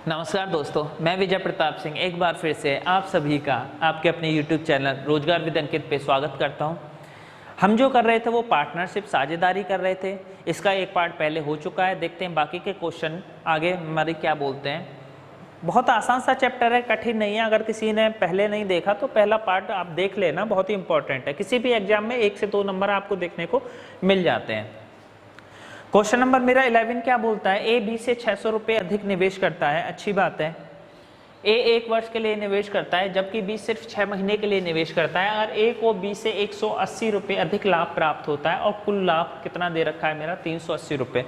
नमस्कार दोस्तों, मैं विजय प्रताप सिंह एक बार फिर से आप सभी का आपके अपने YouTube चैनल रोजगार विद अंकित पे स्वागत करता हूं। हम जो कर रहे थे वो पार्टनरशिप साझेदारी कर रहे थे। इसका एक पार्ट पहले हो चुका है, देखते हैं बाकी के क्वेश्चन आगे हमारे क्या बोलते हैं। बहुत आसान सा चैप्टर है, कठिन नहीं है। अगर किसी ने पहले नहीं देखा तो पहला पार्ट आप देख लेना, बहुत ही इंपॉर्टेंट है। किसी भी एग्जाम में 1 से 2 नंबर आपको देखने को मिल जाते हैं। क्वेश्चन नंबर मेरा 11 क्या बोलता है, ए बी से 600 रुपये अधिक निवेश करता है। अच्छी बात है, ए 1 वर्ष के लिए निवेश करता है जबकि बी सिर्फ 6 महीने के लिए निवेश करता है और ए को बी से 180 रुपये अधिक लाभ प्राप्त होता है और कुल लाभ कितना दे रखा है मेरा 380 रुपये।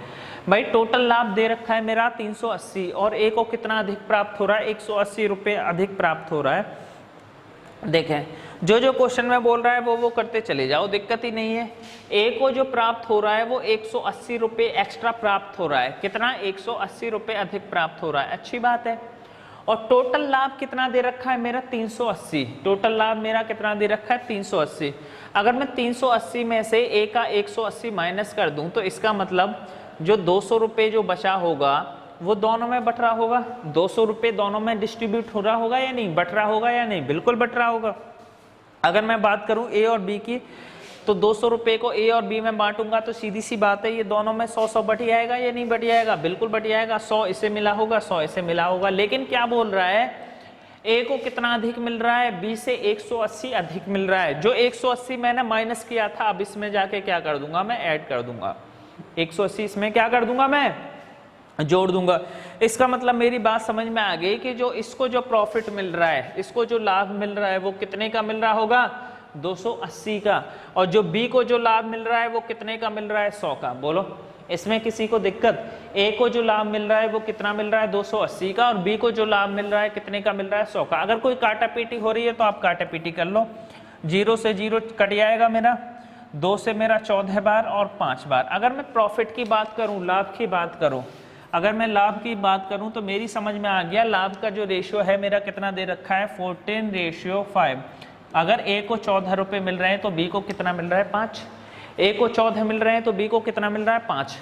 भाई टोटल लाभ दे रखा है मेरा 380 और ए को कितना अधिक प्राप्त हो रहा है, 180 रुपये अधिक प्राप्त हो रहा है। देखें जो जो क्वेश्चन में बोल रहा है वो करते चले जाओ, दिक्कत ही नहीं है। ए को जो प्राप्त हो रहा है वो 180 रुपये एक्स्ट्रा प्राप्त हो रहा है। कितना, 180 रुपये अधिक प्राप्त हो रहा है, अच्छी बात है। और टोटल लाभ कितना दे रखा है मेरा 380। टोटल लाभ मेरा कितना दे रखा है 380। अगर मैं 380 में से ए का 180 माइनस कर दूं तो इसका मतलब जो 200 रुपये जो बचा होगा वो दोनों में बट रहा होगा। 200 रुपये दोनों में डिस्ट्रीब्यूट हो रहा होगा या नहीं, बट रहा होगा या नहीं, बिल्कुल बट रहा होगा। अगर मैं बात करूं ए और बी की तो 200 रुपये को ए और बी में बांटूंगा तो सीधी सी बात है ये दोनों में 100-100 बट जाएगा या नहीं बट जाएगा, बिल्कुल बट जाएगा। 100 इसे मिला होगा, 100 इसे मिला होगा। लेकिन क्या बोल रहा है, ए को कितना अधिक मिल रहा है, बी से 180 अधिक मिल रहा है। जो 180 मैंने माइनस किया था अब इसमें जाके क्या कर दूंगा, मैं ऐड कर दूंगा। 180 इसमें क्या कर दूंगा, मैं जोड़ दूंगा। इसका मतलब मेरी बात समझ में आ गई कि जो इसको जो प्रॉफिट मिल रहा है, इसको जो लाभ मिल रहा है वो कितने का मिल रहा होगा, 280 का। और जो बी को जो लाभ मिल रहा है वो कितने का मिल रहा है, 100 का। बोलो इसमें किसी को दिक्कत। ए को जो लाभ मिल रहा है वो कितना मिल रहा है, 280 का, और बी को जो लाभ मिल रहा है कितने का मिल रहा है, 100 का। अगर कोई काटा पीटी हो रही है तो आप काटा पीटी कर लो। 0 से 0 कट जाएगा मेरा, 2 से मेरा 14 बार और 5 बार। अगर मैं प्रॉफिट की बात करूं, लाभ की बात करूं, अगर मैं लाभ की बात करूं तो मेरी समझ में आ गया लाभ का जो रेशियो है मेरा कितना दे रखा है, 14:5। अगर ए को 14 रुपये मिल रहे हैं तो बी को कितना मिल रहा है, 5। ए को 14 मिल रहे हैं तो बी को कितना मिल रहा है, 5।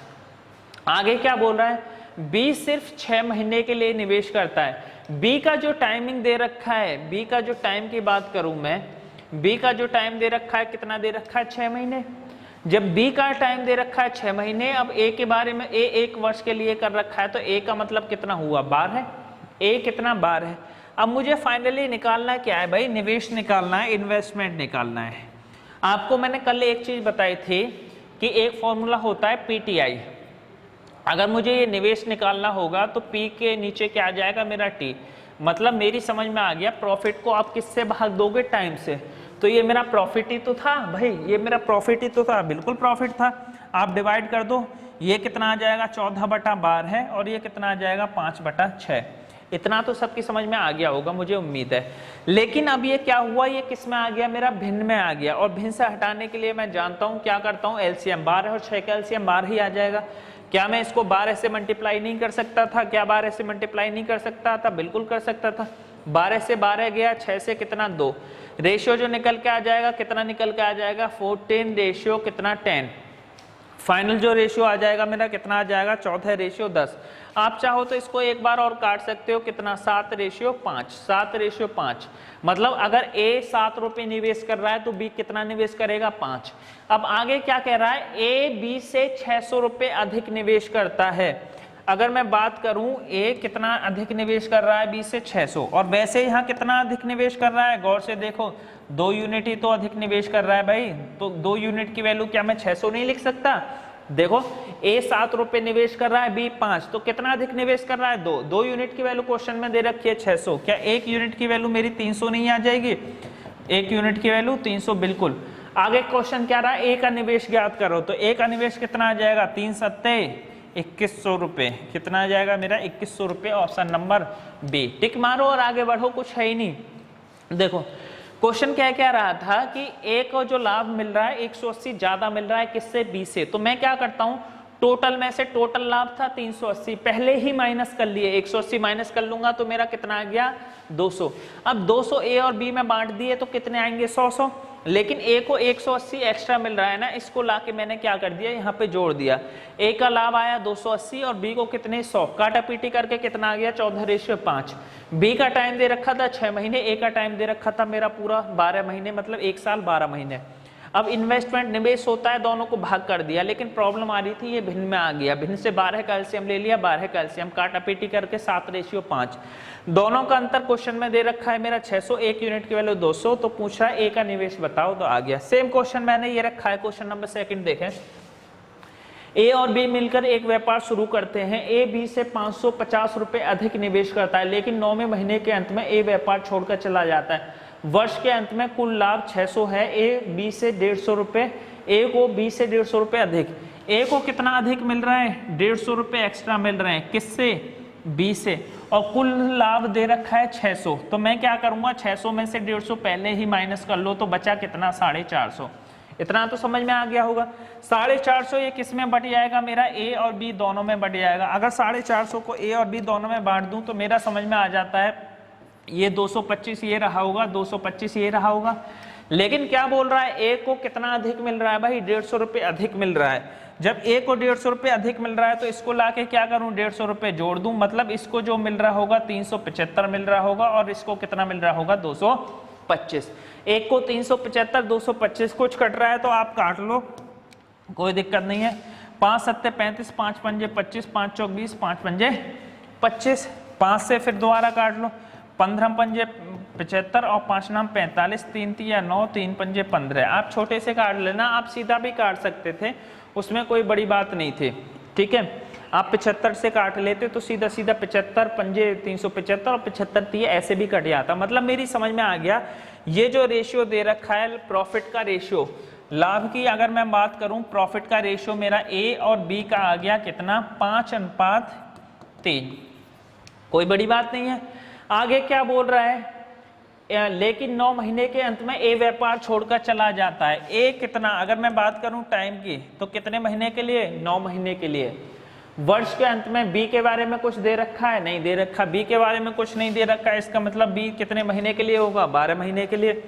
आगे क्या बोल रहा है, बी सिर्फ 6 महीने के लिए निवेश करता है। बी का जो टाइमिंग दे रखा है, बी का जो टाइम की बात करूं मैं, बी का जो टाइम दे रखा है कितना दे रखा है, 6 महीने। जब बी का टाइम दे रखा है 6 महीने, अब ए के बारे में ए 1 वर्ष के लिए कर रखा है तो ए का मतलब कितना हुआ, 12 है। ए कितना, 12 है। अब मुझे फाइनली निकालना क्या है भाई, निवेश निकालना है, इन्वेस्टमेंट निकालना है। आपको मैंने कल एक चीज बताई थी कि एक फॉर्मूला होता है पीटीआई। अगर मुझे ये निवेश निकालना होगा तो पी के नीचे क्या आ जाएगा मेरा टी। मतलब मेरी समझ में आ गया, प्रॉफिट को आप किससे भाग दोगे, टाइम से। तो ये मेरा प्रॉफिट ही तो था भाई, ये मेरा प्रॉफिट ही तो था, बिल्कुल प्रॉफिट था। आप डिवाइड कर दो, ये कितना आ जाएगा, 14/12 है, और ये कितना आ जाएगा, 5/6। इतना तो सबकी समझ में आ गया होगा, मुझे उम्मीद है। लेकिन अब ये क्या हुआ, ये किस में आ गया, मेरा भिन्न में आ गया। और भिन्न से हटाने के लिए मैं जानता हूँ क्या करता हूँ, एलसीएम। 12 और 6 का एलसीएम 12 ही आ जाएगा। क्या मैं इसको 12 से मल्टीप्लाई नहीं कर सकता था, क्या 12 से मल्टीप्लाई नहीं कर सकता था, बिल्कुल कर सकता था। 12 से 12 गया, 6 से कितना, 2। रेशियो जो निकल के आ जाएगा, कितना निकल के आ जाएगा, 14 रेशियो कितना, 10। फाइनल जो रेशियो आ जाएगा मेरा कितना आ जाएगा, 14:10। आप चाहो तो इसको एक बार और काट सकते हो, कितना, 7:5। 7:5 मतलब अगर ए 7 रुपये निवेश कर रहा है तो बी कितना निवेश करेगा, 5। अब आगे क्या कह रहा है, ए बी से 600 रुपये अधिक निवेश करता है। अगर मैं बात करूं ए कितना अधिक निवेश कर रहा है, बी से 600, और वैसे यहाँ कितना अधिक निवेश कर रहा है, गौर से देखो, 2 यूनिट ही तो अधिक निवेश कर रहा है भाई। तो 2 यूनिट की वैल्यू क्या मैं 600 नहीं लिख सकता। देखो ए 7 रुपये निवेश कर रहा है, बी 5, तो कितना अधिक निवेश कर रहा है, 2। 2 यूनिट की वैल्यू क्वेश्चन में दे रखी है 600। क्या 1 यूनिट की वैल्यू मेरी 300 नहीं आ जाएगी, 1 यूनिट की वैल्यू 300, बिल्कुल। आगे क्वेश्चन क्या रहा है, ए का निवेश ज्ञात करो, तो ए का निवेश कितना आ जाएगा, 3 सत्ते 2100 रुपये। कितना आ जाएगा मेरा, 2100 रुपये। ऑप्शन नंबर बी, टिक मारो और आगे बढ़ो, कुछ है ही नहीं। देखो क्वेश्चन क्या क्या रहा था कि ए को जो लाभ मिल रहा है 180 ज्यादा मिल रहा है, किससे, बी से। तो मैं क्या करता हूं, टोटल में से टोटल लाभ था 380, पहले ही माइनस कर लिए, 180 माइनस कर लूंगा तो मेरा कितना आ गया, 200। अब 200 ए और बी में बांट दिए तो कितने आएंगे, 100-100। लेकिन ए को 180 एक्स्ट्रा मिल रहा है ना, इसको लाके मैंने क्या कर दिया, यहाँ पे जोड़ दिया। ए का लाभ आया 280 और बी को कितने 100, काटा पीटी करके कितना आ गया 14:5। बी का टाइम दे रखा था 6 महीने, ए का टाइम दे रखा था मेरा पूरा 12 महीने, मतलब 1 साल 12 महीने। अब इन्वेस्टमेंट निवेश होता है, दोनों को भाग कर दिया, लेकिन प्रॉब्लम आ रही थी ये भिन्न में आ गया, भिन्न से 12 का एलसीएम ले लिया, 12 का एलसीएम काटा पीटी करके 7:5। दोनों का अंतर क्वेश्चन में दे रखा है मेरा 600, 1 यूनिट की वैल्यू 200, तो पूछ रहा है ए का निवेश बताओ, तो आ गया। सेम क्वेश्चन मैंने ये रखा है, क्वेश्चन नंबर 2 देखें। ए और बी मिलकर एक व्यापार शुरू करते हैं। ए बी से 550 रुपए अधिक निवेश करता है, लेकिन 9वें महीने के अंत में ए व्यापार छोड़कर चला जाता है। वर्ष के अंत में कुल लाभ 600 है, ए बी से 150 रुपए, ए को बी से 150 रुपए अधिक। ए को कितना अधिक मिल रहा है, 150 रुपए एक्स्ट्रा मिल रहे हैं, किससे, बी से, और कुल लाभ दे रखा है 600। तो मैं क्या करूंगा, 600 में से 150 पहले ही माइनस कर लो, तो बचा कितना 450। इतना तो समझ में आ गया होगा। 450 ये किस में बट जाएगा, मेरा ए और बी दोनों में बट जाएगा। अगर 450 को ए और बी दोनों में बांट दूं तो मेरा समझ में आ जाता है, ये 225 ये रहा होगा, 225 ये रहा होगा। लेकिन क्या बोल रहा है, ए को कितना अधिक मिल रहा है भाई, 150 रुपये अधिक मिल रहा है। जब ए को 150 रुपये अधिक मिल रहा है तो इसको लाके क्या करूं, 150 रुपये जोड़ दूं, मतलब इसको जो मिल रहा होगा 375 मिल रहा होगा, और इसको कितना मिल रहा होगा 225। एक को 375, 225 कुछ कट रहा है तो आप काट लो, कोई दिक्कत नहीं है। 5 7 35, 5 पंजे 25, 5 चौक 20, 5 पंजे 25, 5 से फिर दोबारा काट लो, 15 पंजे 75 और 5 नाम 45, 3 तिया 9, 3 पंजे 15। आप छोटे से काट लेना, आप सीधा भी काट सकते थे, उसमें कोई बड़ी बात नहीं थी, ठीक है। आप 75 से काट लेते तो सीधा सीधा 75 पंजे 375 और 75 तिया ऐसे भी कट जाता। मतलब मेरी समझ में आ गया, ये जो रेशियो दे रखा है प्रॉफिट का रेशियो, लाभ की अगर मैं बात करूं, प्रॉफिट का रेशियो मेरा ए और बी का आ गया कितना 5:3। कोई बड़ी बात नहीं है। आगे क्या बोल रहा है, लेकिन 9 महीने के अंत में ए व्यापार छोड़कर चला जाता है। ए कितना, अगर मैं बात करूं टाइम की, तो कितने महीने के लिए, 9 महीने के लिए। वर्ष के अंत में बी के बारे में कुछ दे रखा है, नहीं दे रखा। बी के बारे में कुछ नहीं दे रखा है, इसका मतलब बी कितने महीने के लिए होगा, 12 महीने के लिए।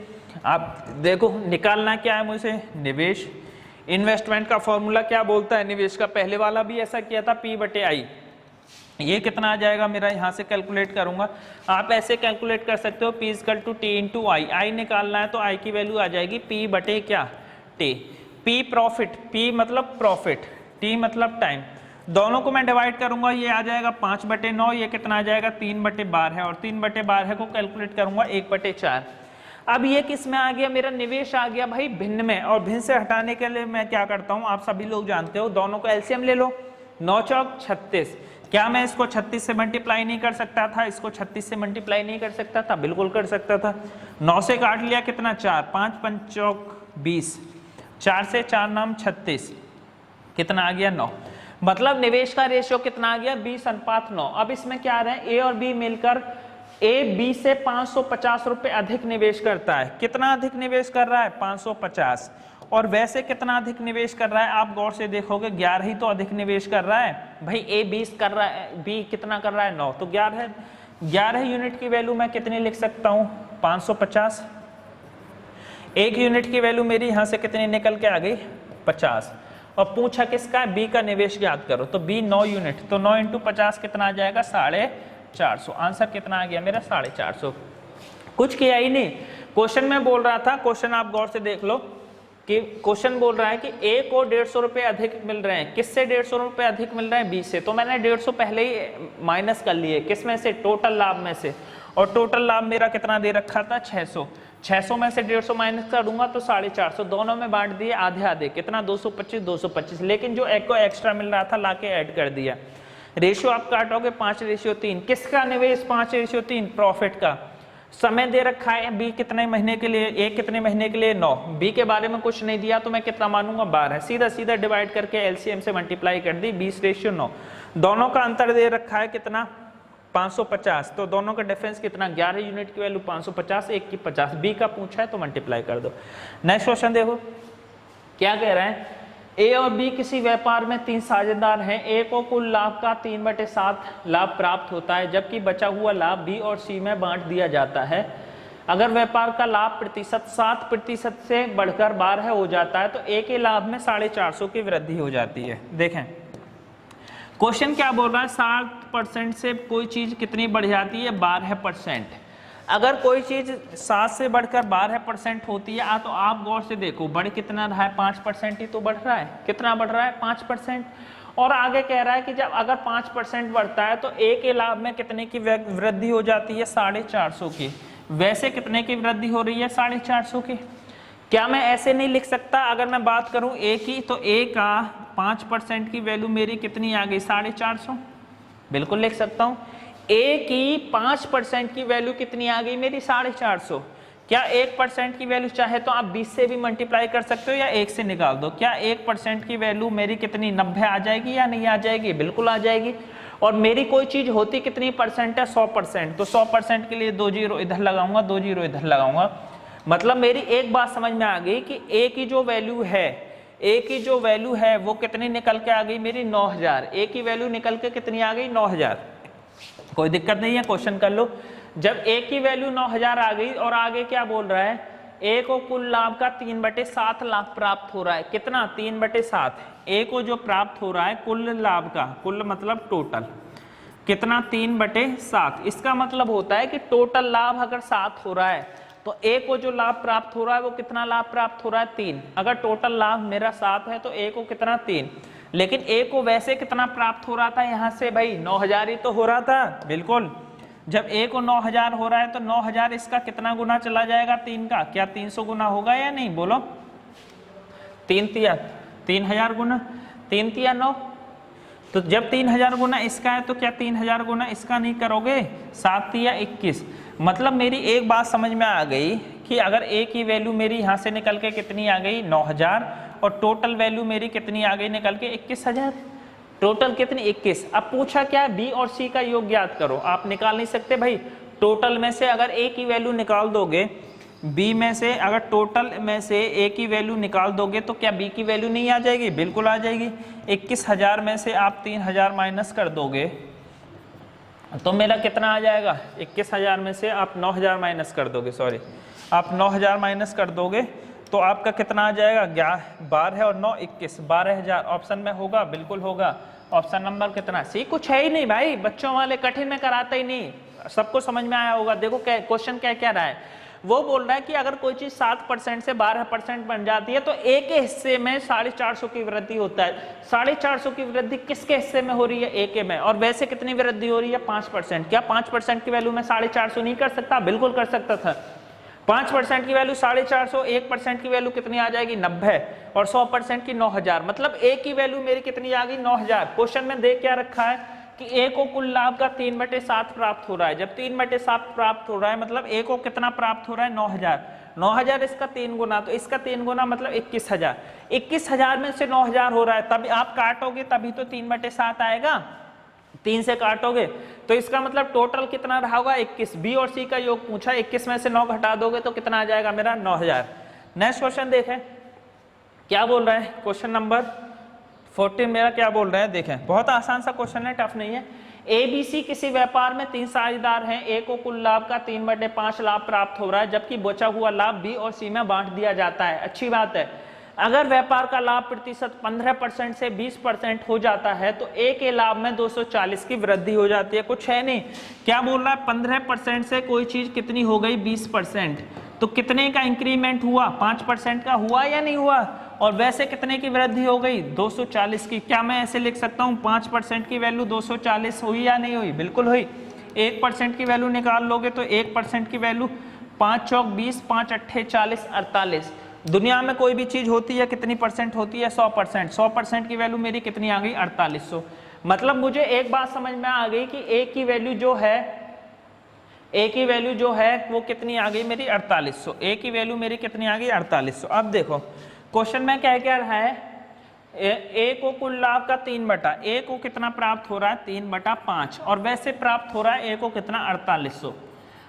आप देखो निकालना क्या है मुझे, निवेश। इन्वेस्टमेंट का फॉर्मूला क्या बोलता है निवेश का, पहले वाला भी ऐसा किया था, P/I। ये कितना आ जाएगा मेरा, यहाँ से कैलकुलेट करूंगा। आप ऐसे कैलकुलेट कर सकते हो, P = T × I। I निकालना है तो I की वैल्यू आ जाएगी P/T। P प्रॉफिट, P मतलब प्रॉफिट, T मतलब टाइम। दोनों को मैं डिवाइड करूंगा, ये आ जाएगा 5/9, ये कितना आ जाएगा 3/12 है, और 3/12 को कैलकुलेट करूंगा 1/4। अब ये किस में आ गया, मेरा निवेश आ गया भाई भिन्न में। और भिन्न से हटाने के लिए मैं क्या करता हूँ, आप सभी लोग जानते हो, दोनों को एलसीएम ले लो, 9 चौक 36। क्या मैं इसको 36 से मल्टीप्लाई नहीं कर सकता था, इसको 36 से मल्टीप्लाई नहीं कर सकता था, बिल्कुल कर सकता था। 9 से काट लिया कितना 4, 5 5 चौक 20, 4 से 4 नाम 36, कितना आ गया 9। मतलब निवेश का रेशियो कितना आ गया 20:9। अब इसमें क्या आ रहा है, ए और बी मिलकर ए बी से 550 रुपए अधिक निवेश करता है। कितना अधिक निवेश कर रहा है, 550। और वैसे कितना अधिक निवेश कर रहा है, आप गौर से देखोगे 11 ही तो अधिक निवेश कर रहा है भाई। ए 20 कर रहा है, बी कितना कर रहा है 9, तो 11 यूनिट की वैल्यू मैं कितनी लिख सकता हूँ 550। 1 यूनिट की वैल्यू मेरी यहाँ से कितनी निकल के आ गई 50। और पूछा किसका, बी का निवेश ज्ञात करो, तो बी 9 यूनिट, तो 9 × 50 कितना आ जाएगा 450। आंसर कितना आ गया मेरा 450। कुछ किया ही नहीं, क्वेश्चन में बोल रहा था, क्वेश्चन आप गौर से देख लो कि क्वेश्चन बोल रहा है कि ए को 150 रुपए अधिक मिल रहे हैं। किससे 150 रुपए अधिक मिल रहे हैं, बी से। तो मैंने 150 पहले ही माइनस कर लिए, किस में से, टोटल लाभ में से। और टोटल लाभ मेरा कितना दे रखा था 600। 600 में से 150 माइनस करूंगा तो 450, दोनों में बांट दिए आधे आधे, कितना 225 225। लेकिन जो एक को एक्स्ट्रा मिल रहा था लाके ऐड कर दिया। रेशियो आप काटोगे 5:3। किसका निवेश 5:3, प्रॉफिट का। समय दे रखा है बी कितने महीने के लिए, ए कितने महीने के लिए 9। बी के बारे में कुछ नहीं दिया तो मैं कितना मानूंगा 12। सीधा सीधा डिवाइड करके एलसीएम से मल्टीप्लाई कर दी, 20:9। दोनों का अंतर दे रखा है कितना 550, तो दोनों का डिफरेंस कितना 11 यूनिट की वैल्यू 550, एक की 50। बी का पूछा है तो मल्टीप्लाई कर दो। नेक्स्ट क्वेश्चन देखो क्या कह रहे हैं, ए और बी किसी व्यापार में 3 साझेदार हैं। ए को कुल लाभ का 3/7 लाभ प्राप्त होता है, जबकि बचा हुआ लाभ बी और सी में बांट दिया जाता है। अगर व्यापार का लाभ प्रतिशत 7% से बढ़कर 12 हो जाता है तो ए के लाभ में 450 की वृद्धि हो जाती है। देखें क्वेश्चन क्या बोल रहा है, 7% से कोई चीज कितनी बढ़ जाती है, 12%। अगर कोई चीज 7 से बढ़कर 12% होती है तो आप गौर से देखो बढ़ कितना रहा है, 5% ही तो बढ़ रहा है। कितना बढ़ रहा है, 5%। और आगे कह रहा है कि जब अगर 5% बढ़ता है तो ए के लाभ में कितने की वृद्धि हो जाती है, 450 की। वैसे कितने की वृद्धि हो रही है, 450 की। क्या मैं ऐसे नहीं लिख सकता, अगर मैं बात करूं ए की तो ए का 5% की वैल्यू मेरी कितनी आ गई, 450। बिल्कुल लिख सकता हूं। ए की 5% की वैल्यू कितनी आ गई मेरी, 450। क्या 1% की वैल्यू चाहे तो आप 20 से भी मल्टीप्लाई कर सकते हो या 1 से निकाल दो। क्या 1% की वैल्यू मेरी कितनी 90 आ जाएगी या नहीं आ जाएगी, बिल्कुल आ जाएगी। और मेरी कोई चीज होती कितनी परसेंट है, 100%। तो 100% के लिए 2 जीरो इधर लगाऊंगा, 2 जीरो इधर लगाऊंगा। मतलब मेरी एक बात समझ में आ गई कि ए की जो वैल्यू है, ए की जो वैल्यू है वो कितनी निकल के आ गई मेरी, 9000। ए की वैल्यू निकल के कितनी आ गई, 9000। कोई दिक्कत नहीं है, क्वेश्चन कर लो। जब ए की वैल्यू 9000 आ गई और आगे क्या बोल रहा है, ए को कुल लाभ का 3/7 लाख प्राप्त हो रहा है। कितना, 3/7। ए को जो प्राप्त हो रहा है कुल लाभ का, कुल मतलब टोटल कितना, 3/7। इसका मतलब होता है कि टोटल लाभ अगर 7 हो रहा है तो ए को जो लाभ प्राप्त हो रहा है वो कितना लाभ प्राप्त हो रहा है, 3। अगर टोटल लाभ मेरा 7 है तो ए को कितना, 3। लेकिन ए को वैसे कितना प्राप्त हो रहा था यहाँ से भाई, 9000 ही तो हो रहा था। बिल्कुल, जब ए को 9000 हो रहा है तो 9000 इसका कितना गुना चला जाएगा, 3 का। क्या 300 गुना होगा या नहीं, बोलो। 3000 गुना, 3 तिया 9। तो जब 3000 गुना इसका है तो क्या 3000 गुना इसका नहीं करोगे, 7 तिया 21। मतलब मेरी एक बात समझ में आ गई कि अगर ए की वैल्यू मेरी यहाँ से निकल के कितनी आ गई, 9000, और टोटल वैल्यू मेरी कितनी आ गई निकल के, 21000। टोटल कितनी, 21। अब पूछा क्या, बी और सी का योग ज्ञात करो। आप निकाल नहीं सकते भाई, टोटल में से अगर ए की वैल्यू निकाल दोगे, बी में से अगर टोटल में से ए की वैल्यू निकाल दोगे तो क्या बी की वैल्यू नहीं आ जाएगी, बिल्कुल आ जाएगी। 21000 में से आप 3000 माइनस कर दोगे तो मेरा कितना आ जाएगा, 21000 में से आप 9000 माइनस कर दोगे, सॉरी आप 9000 माइनस कर दोगे तो आपका कितना आ जाएगा, 12 और 9 21, 12000। ऑप्शन में होगा, बिल्कुल होगा। ऑप्शन नंबर कितना, सी। कुछ है ही नहीं भाई, बच्चों वाले कठिन में कराते ही नहीं, सबको समझ में आया होगा। देखो क्वेश्चन क्या कह रहा है, वो बोल रहा है कि अगर कोई चीज 7% से 12% बन जाती है तो ए के हिस्से में 450 की वृद्धि होता है। 450 की वृद्धि किसके हिस्से में हो रही है, ए के में। और वैसे कितनी वृद्धि हो रही है, 5%। क्या 5% की वैल्यू में 450 नहीं कर सकता, बिल्कुल कर सकता था। 5% की वैल्यू 450, 1% की वैल्यू कितनी आ जाएगी, 90, और 100% की 9000। मतलब ए की वैल्यू मेरी कितनी आ गई, 9000। क्वेश्चन में देख क्या रखा है कि ए को कुल लाभ का 3/7 प्राप्त हो रहा है। जब 3/7 प्राप्त हो रहा है मतलब ए को कितना प्राप्त हो रहा है, 9000। 9000 इसका 3 गुना, तो इसका 3 गुना मतलब 21000। 21000 में से 9000 हो रहा है, तब आप काटोगे तभी तो 3/7 आएगा। 3 से काटोगे तो इसका मतलब टोटल कितना रहा होगा, 21। बी और सी का योग पूछा, 21 में से 9 घटा दोगे तो कितना आ जाएगा मेरा, 9000। नेक्स्ट क्वेश्चन देखें क्या बोल रहा है, क्वेश्चन नंबर 14 मेरा क्या बोल रहा है, देखें। बहुत आसान सा क्वेश्चन है, टफ नहीं है। ए बी सी किसी व्यापार में 3 साझेदार हैं। ए को कुल लाभ का 3/5 लाभ प्राप्त हो रहा है, जबकि बचा हुआ लाभ बी और सी में बांट दिया जाता है। अच्छी बात है। अगर व्यापार का लाभ प्रतिशत 15% से 20% हो जाता है तो ए के लाभ में 240 की वृद्धि हो जाती है। कुछ है नहीं, क्या बोल रहा है, 15% से कोई चीज कितनी हो गई, 20%। तो कितने का इंक्रीमेंट हुआ, 5% का हुआ या नहीं हुआ। और वैसे कितने की वृद्धि हो गई, 240 की। क्या मैं ऐसे लिख सकता हूँ 5% की वैल्यू 240 हुई या नहीं हुई, बिल्कुल हुई। 1% की वैल्यू निकाल लोगे तो 1% की वैल्यू 5 चौक 20, 5 अट्ठे 40, 48। दुनिया में कोई भी चीज होती है कितनी परसेंट होती है, 100%। 100% की वैल्यू मेरी कितनी आ गई, 4800। मतलब मुझे एक बात समझ में आ गई कि ए की वैल्यू जो है, ए की वैल्यू जो है वो कितनी आ गई मेरी, 4800। ए की वैल्यू मेरी कितनी आ गई, 4800। अब देखो क्वेश्चन में क्या कह रहा है, ए को कुल लाभ का 3 ए को कितना प्राप्त हो रहा है, 3/5, और वैसे प्राप्त हो रहा है ए को कितना, 4800।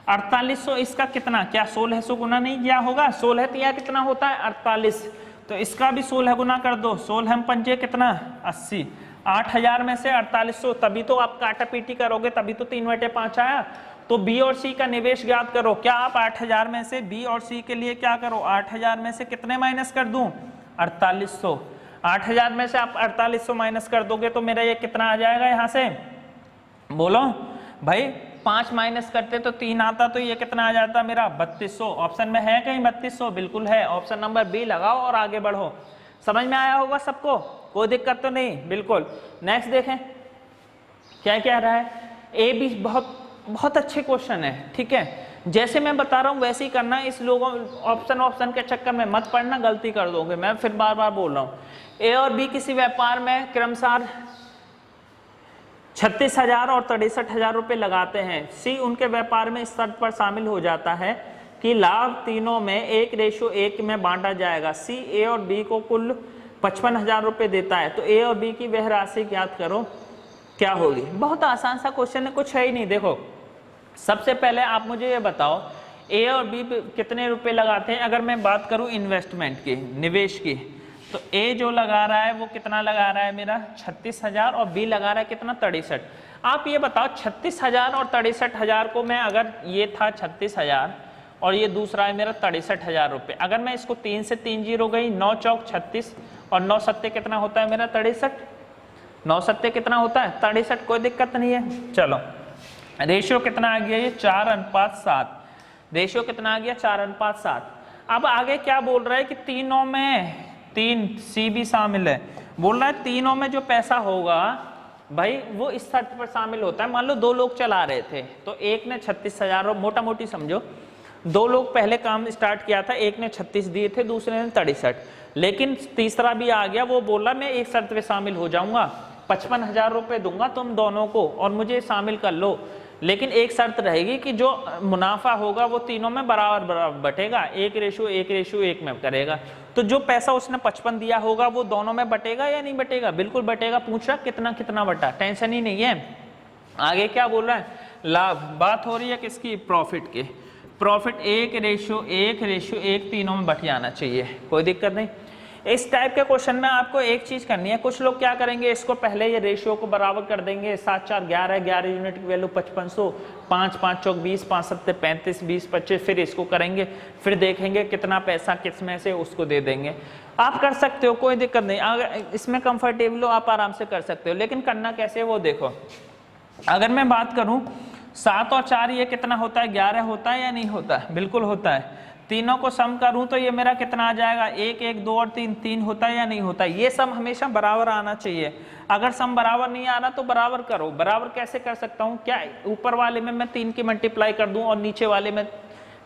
4800 इसका कितना, क्या 1600 गुना नहीं किया होगा, 16 तिया कितना होता है, 48। तो इसका भी 16 गुना कर दो, 16 पंजे कितना, 80। 8000 में से 4800, तभी तो आप काटा पीटी करोगे, तभी तो 3/5 आया। तो बी और सी का निवेश ज्ञात करो। क्या आप 8000 में से बी और सी के लिए क्या करो, 8000 में से कितने माइनस कर दूं, 4800। 8000 में से आप 4800 माइनस कर दोगे तो मेरा ये कितना आ जाएगा यहाँ से, बोलो भाई। 5 माइनस करते तो 3 आता, तो ये कितना आ जाता मेरा 3200। ऑप्शन में है कहीं 3200? बिल्कुल है। ऑप्शन नंबर बी लगाओ और आगे बढ़ो। समझ में आया होगा सबको, कोई दिक्कत तो नहीं? बिल्कुल। नेक्स्ट देखें क्या कह रहा है। ए बी बहुत अच्छे क्वेश्चन है, ठीक है। जैसे मैं बता रहा हूँ वैसे ही करना। इस लोगों ऑप्शन के चक्कर में मत पड़ना, गलती कर दोगे। मैं फिर बार बार बोल रहा हूँ। ए और बी किसी व्यापार में क्रमशः 36,000 और 63,000 रुपये लगाते हैं। सी उनके व्यापार में इस शर्त पर शामिल हो जाता है कि लाभ तीनों में 1:1 में बांटा जाएगा। सी ए और बी को कुल 55,000 रुपये देता है, तो ए और बी की वह राशि ज्ञात करो, क्या होगी। बहुत आसान सा क्वेश्चन है, कुछ है ही नहीं। देखो सबसे पहले आप मुझे ये बताओ ए और बी कितने रुपए लगाते हैं। अगर मैं बात करूं इन्वेस्टमेंट की, निवेश की, तो ए जो लगा रहा है वो कितना लगा रहा है मेरा 36,000 और बी लगा रहा है कितना 63। आप ये बताओ 36,000 और 63,000 को मैं, अगर ये था 36,000 और ये दूसरा है मेरा 63,000 रुपये, अगर मैं इसको 3 से 3 जीरो गई, 9 चौक 36 और 9 सत्ते कितना होता है मेरा 63। 9 सत्ते कितना होता है 63, कोई दिक्कत नहीं है। चलो रेशियो कितना आ गया ये 4:7। रेशियो कितना आ गया 4:7। अब आगे क्या बोल रहा है कि तीनों में 3 सी भी शामिल है। बोल रहा है तीनों में जो पैसा होगा भाई वो इस शर्त पर शामिल होता है। मान लो 2 लोग चला रहे थे, तो एक ने 36,000, मोटा मोटी समझो 2 लोग पहले काम स्टार्ट किया था, एक ने 36 दिए थे, दूसरे ने 63, लेकिन तीसरा भी आ गया। वो बोला मैं एक शर्त पे शामिल हो जाऊंगा, 55,000 रुपये दूंगा तुम दोनों को और मुझे शामिल कर लो, लेकिन एक शर्त रहेगी कि जो मुनाफा होगा वो तीनों में बराबर बराबर बटेगा, 1:1 में करेगा। तो जो पैसा उसने 55 दिया होगा वो दोनों में बटेगा या नहीं बटेगा? बिल्कुल बटेगा। पूछ रहा कितना कितना बटा, टेंशन ही नहीं है। आगे क्या बोल रहा है, लाभ। बात हो रही है किसकी, प्रॉफिट की। प्रॉफिट 1:1 तीनों में बट जाना चाहिए, कोई दिक्कत नहीं। इस टाइप के क्वेश्चन में आपको एक चीज करनी है, कुछ लोग क्या करेंगे, इसको पहले ये रेशियो को बराबर कर देंगे। 7 4 11, 11 यूनिट की वैल्यू 5500, 5 5 चौक 20, 5 7 35, 20 25, फिर इसको करेंगे, फिर देखेंगे कितना पैसा किस में से उसको दे देंगे। आप कर सकते हो, कोई दिक्कत नहीं। अगर इसमें कंफर्टेबल हो आप आराम से कर सकते हो, लेकिन करना कैसे वो देखो। अगर मैं बात करूं 7 और 4 ये कितना होता है, 11 होता है या नहीं होता? बिल्कुल होता है। तीनों को सम करूं तो ये मेरा कितना आ जाएगा, 1 1 2 और 3 3 होता है या नहीं होता? ये सम हमेशा बराबर आना चाहिए। अगर सम बराबर नहीं आ रहा तो बराबर करो। बराबर कैसे कर सकता हूं, क्या ऊपर वाले में मैं 3 की मल्टीप्लाई कर दूं और नीचे वाले में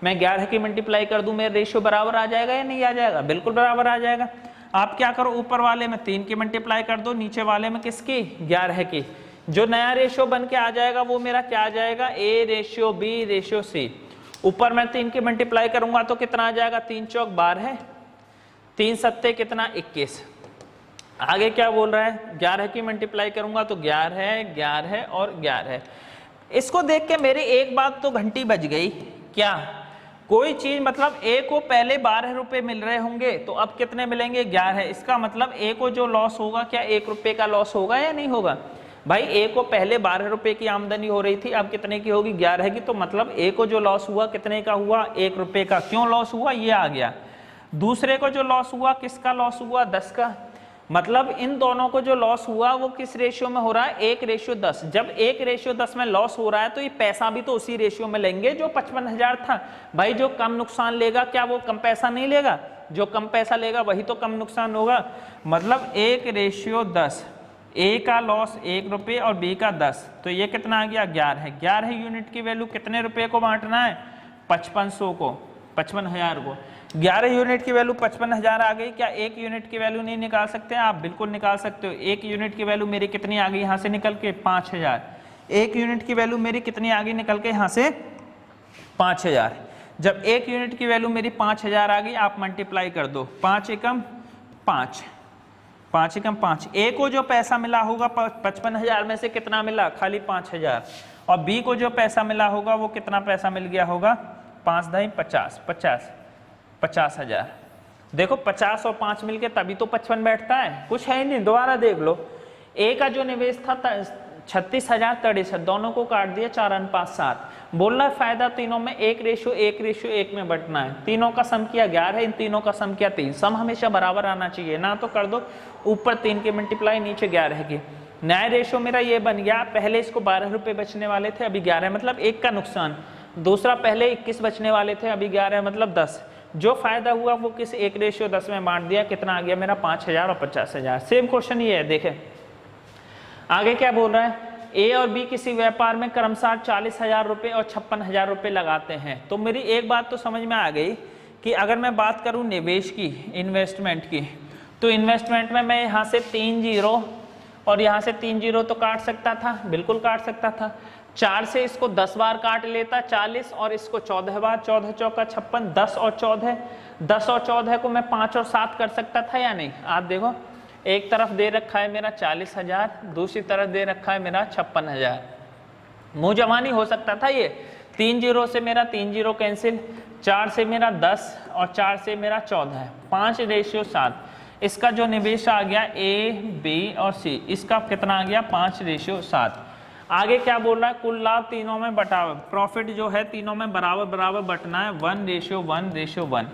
मैं 11 की मल्टीप्लाई कर दूं, मेरा रेशियो बराबर आ जाएगा या नहीं आ जाएगा? बिल्कुल बराबर आ जाएगा। आप क्या करो, ऊपर वाले में 3 की मल्टीप्लाई कर दो, नीचे वाले में किसकी, 11 की। जो नया रेशियो बन के आ जाएगा वो मेरा क्या आ जाएगा, A:B:C। ऊपर मैं 3 की मल्टीप्लाई करूंगा तो कितना आ जाएगा, 3 चौक 12, 3 सत्ते कितना 21। आगे क्या बोल रहा है, 11 की मल्टीप्लाई करूंगा तो 11 11 और 11। इसको देख के मेरी एक बात तो घंटी बज गई, क्या कोई चीज मतलब ए को पहले 12 रुपए मिल रहे होंगे तो अब कितने मिलेंगे, 11। इसका मतलब ए को जो लॉस होगा क्या 1 रुपए का लॉस होगा या नहीं होगा? भाई ए को पहले 12 रुपए की आमदनी हो रही थी, अब कितने की होगी, 11 की। तो मतलब ए को जो लॉस हुआ कितने का हुआ, 1 रुपए का। क्यों लॉस हुआ, ये आ गया। दूसरे को जो लॉस हुआ, किसका लॉस हुआ, 10 का। मतलब इन दोनों को जो लॉस हुआ वो किस रेशियो में हो रहा है, 1:10। जब 1:10 में लॉस हो रहा है तो ये पैसा भी तो उसी रेशियो में लेंगे जो 55,000 था। भाई जो कम नुकसान लेगा क्या वो कम पैसा नहीं लेगा? जो कम पैसा लेगा वही तो कम नुकसान होगा। मतलब 1:10, ए का लॉस 1 रुपये और बी का 10, तो ये कितना आ गया, 11। 11 यूनिट की वैल्यू कितने रुपए को बांटना है, 5500 को, 55,000 को। 11 यूनिट की वैल्यू 55,000 आ गई। क्या 1 यूनिट की वैल्यू नहीं निकाल सकते आप? बिल्कुल निकाल सकते हो। 1 यूनिट की वैल्यू मेरी कितनी आ गई यहाँ से निकल के, 5000। 1 यूनिट की वैल्यू मेरी कितनी आ गई निकल के यहाँ से, 5000। जब 1 यूनिट की वैल्यू मेरी 5000 आ गई, आप मल्टीप्लाई कर दो, 5 एकम 5, 5 एकम 5। ए को जो पैसा मिला होगा 55,000 में से कितना मिला, खाली 5000। और बी को जो पैसा मिला होगा वो कितना पैसा मिल गया होगा, 5 × 50, 50,000। देखो 50 और 5 मिलके तभी तो 55 बैठता है, कुछ है ही नहीं। दोबारा देख लो, ए का जो निवेश था 36,063, दोनों को काट दिया 4:7। बोल रहा है फायदा तीनों में 1:1 में बंटना है। तीनों का सम किया 11, इन तीनों का सम किया 3। सम हमेशा बराबर आना चाहिए, ना तो कर दो ऊपर 3 की मल्टीप्लाई नीचे 11 की। न्याय रेशो मेरा ये बन गया, पहले इसको 12 रुपए बचने वाले थे, अभी 11, मतलब 1 का नुकसान। दूसरा पहले 21 बचने वाले थे, अभी 11, मतलब 10। जो फायदा हुआ वो किस 1:10 में बांट दिया, कितना आ गया मेरा 5,000 और 50,000। सेम क्वेश्चन ये है, देखें आगे क्या बोल रहा है। ए और बी किसी व्यापार में क्रमशः 40,000 रुपये और 56,000 रुपये लगाते हैं। तो मेरी एक बात तो समझ में आ गई कि अगर मैं बात करूं निवेश की, इन्वेस्टमेंट की, तो इन्वेस्टमेंट में मैं यहाँ से 3 जीरो और यहाँ से 3 जीरो तो काट सकता था, बिल्कुल काट सकता था। 4 से इसको 10 बार काट लेता 40, और इसको 14 बार, 14 चौका 56, 10 और 14, 10 और 14 को मैं 5 और 7 कर सकता था या नहीं। आप देखो एक तरफ दे रखा है मेरा 40,000, दूसरी तरफ दे रखा है मेरा 56,000। मुँह जवानी हो सकता था ये। 3 जीरो से मेरा 3 जीरो कैंसिल, 4 से मेरा 10 और 4 से मेरा 14, 5:7। इसका जो निवेश आ गया ए, बी और सी, इसका कितना आ गया 5:7। आगे क्या बोल रहा है, कुल लाभ तीनों में बटाव, प्रॉफिट जो है तीनों में बराबर बराबर बटना है, 1:1:1।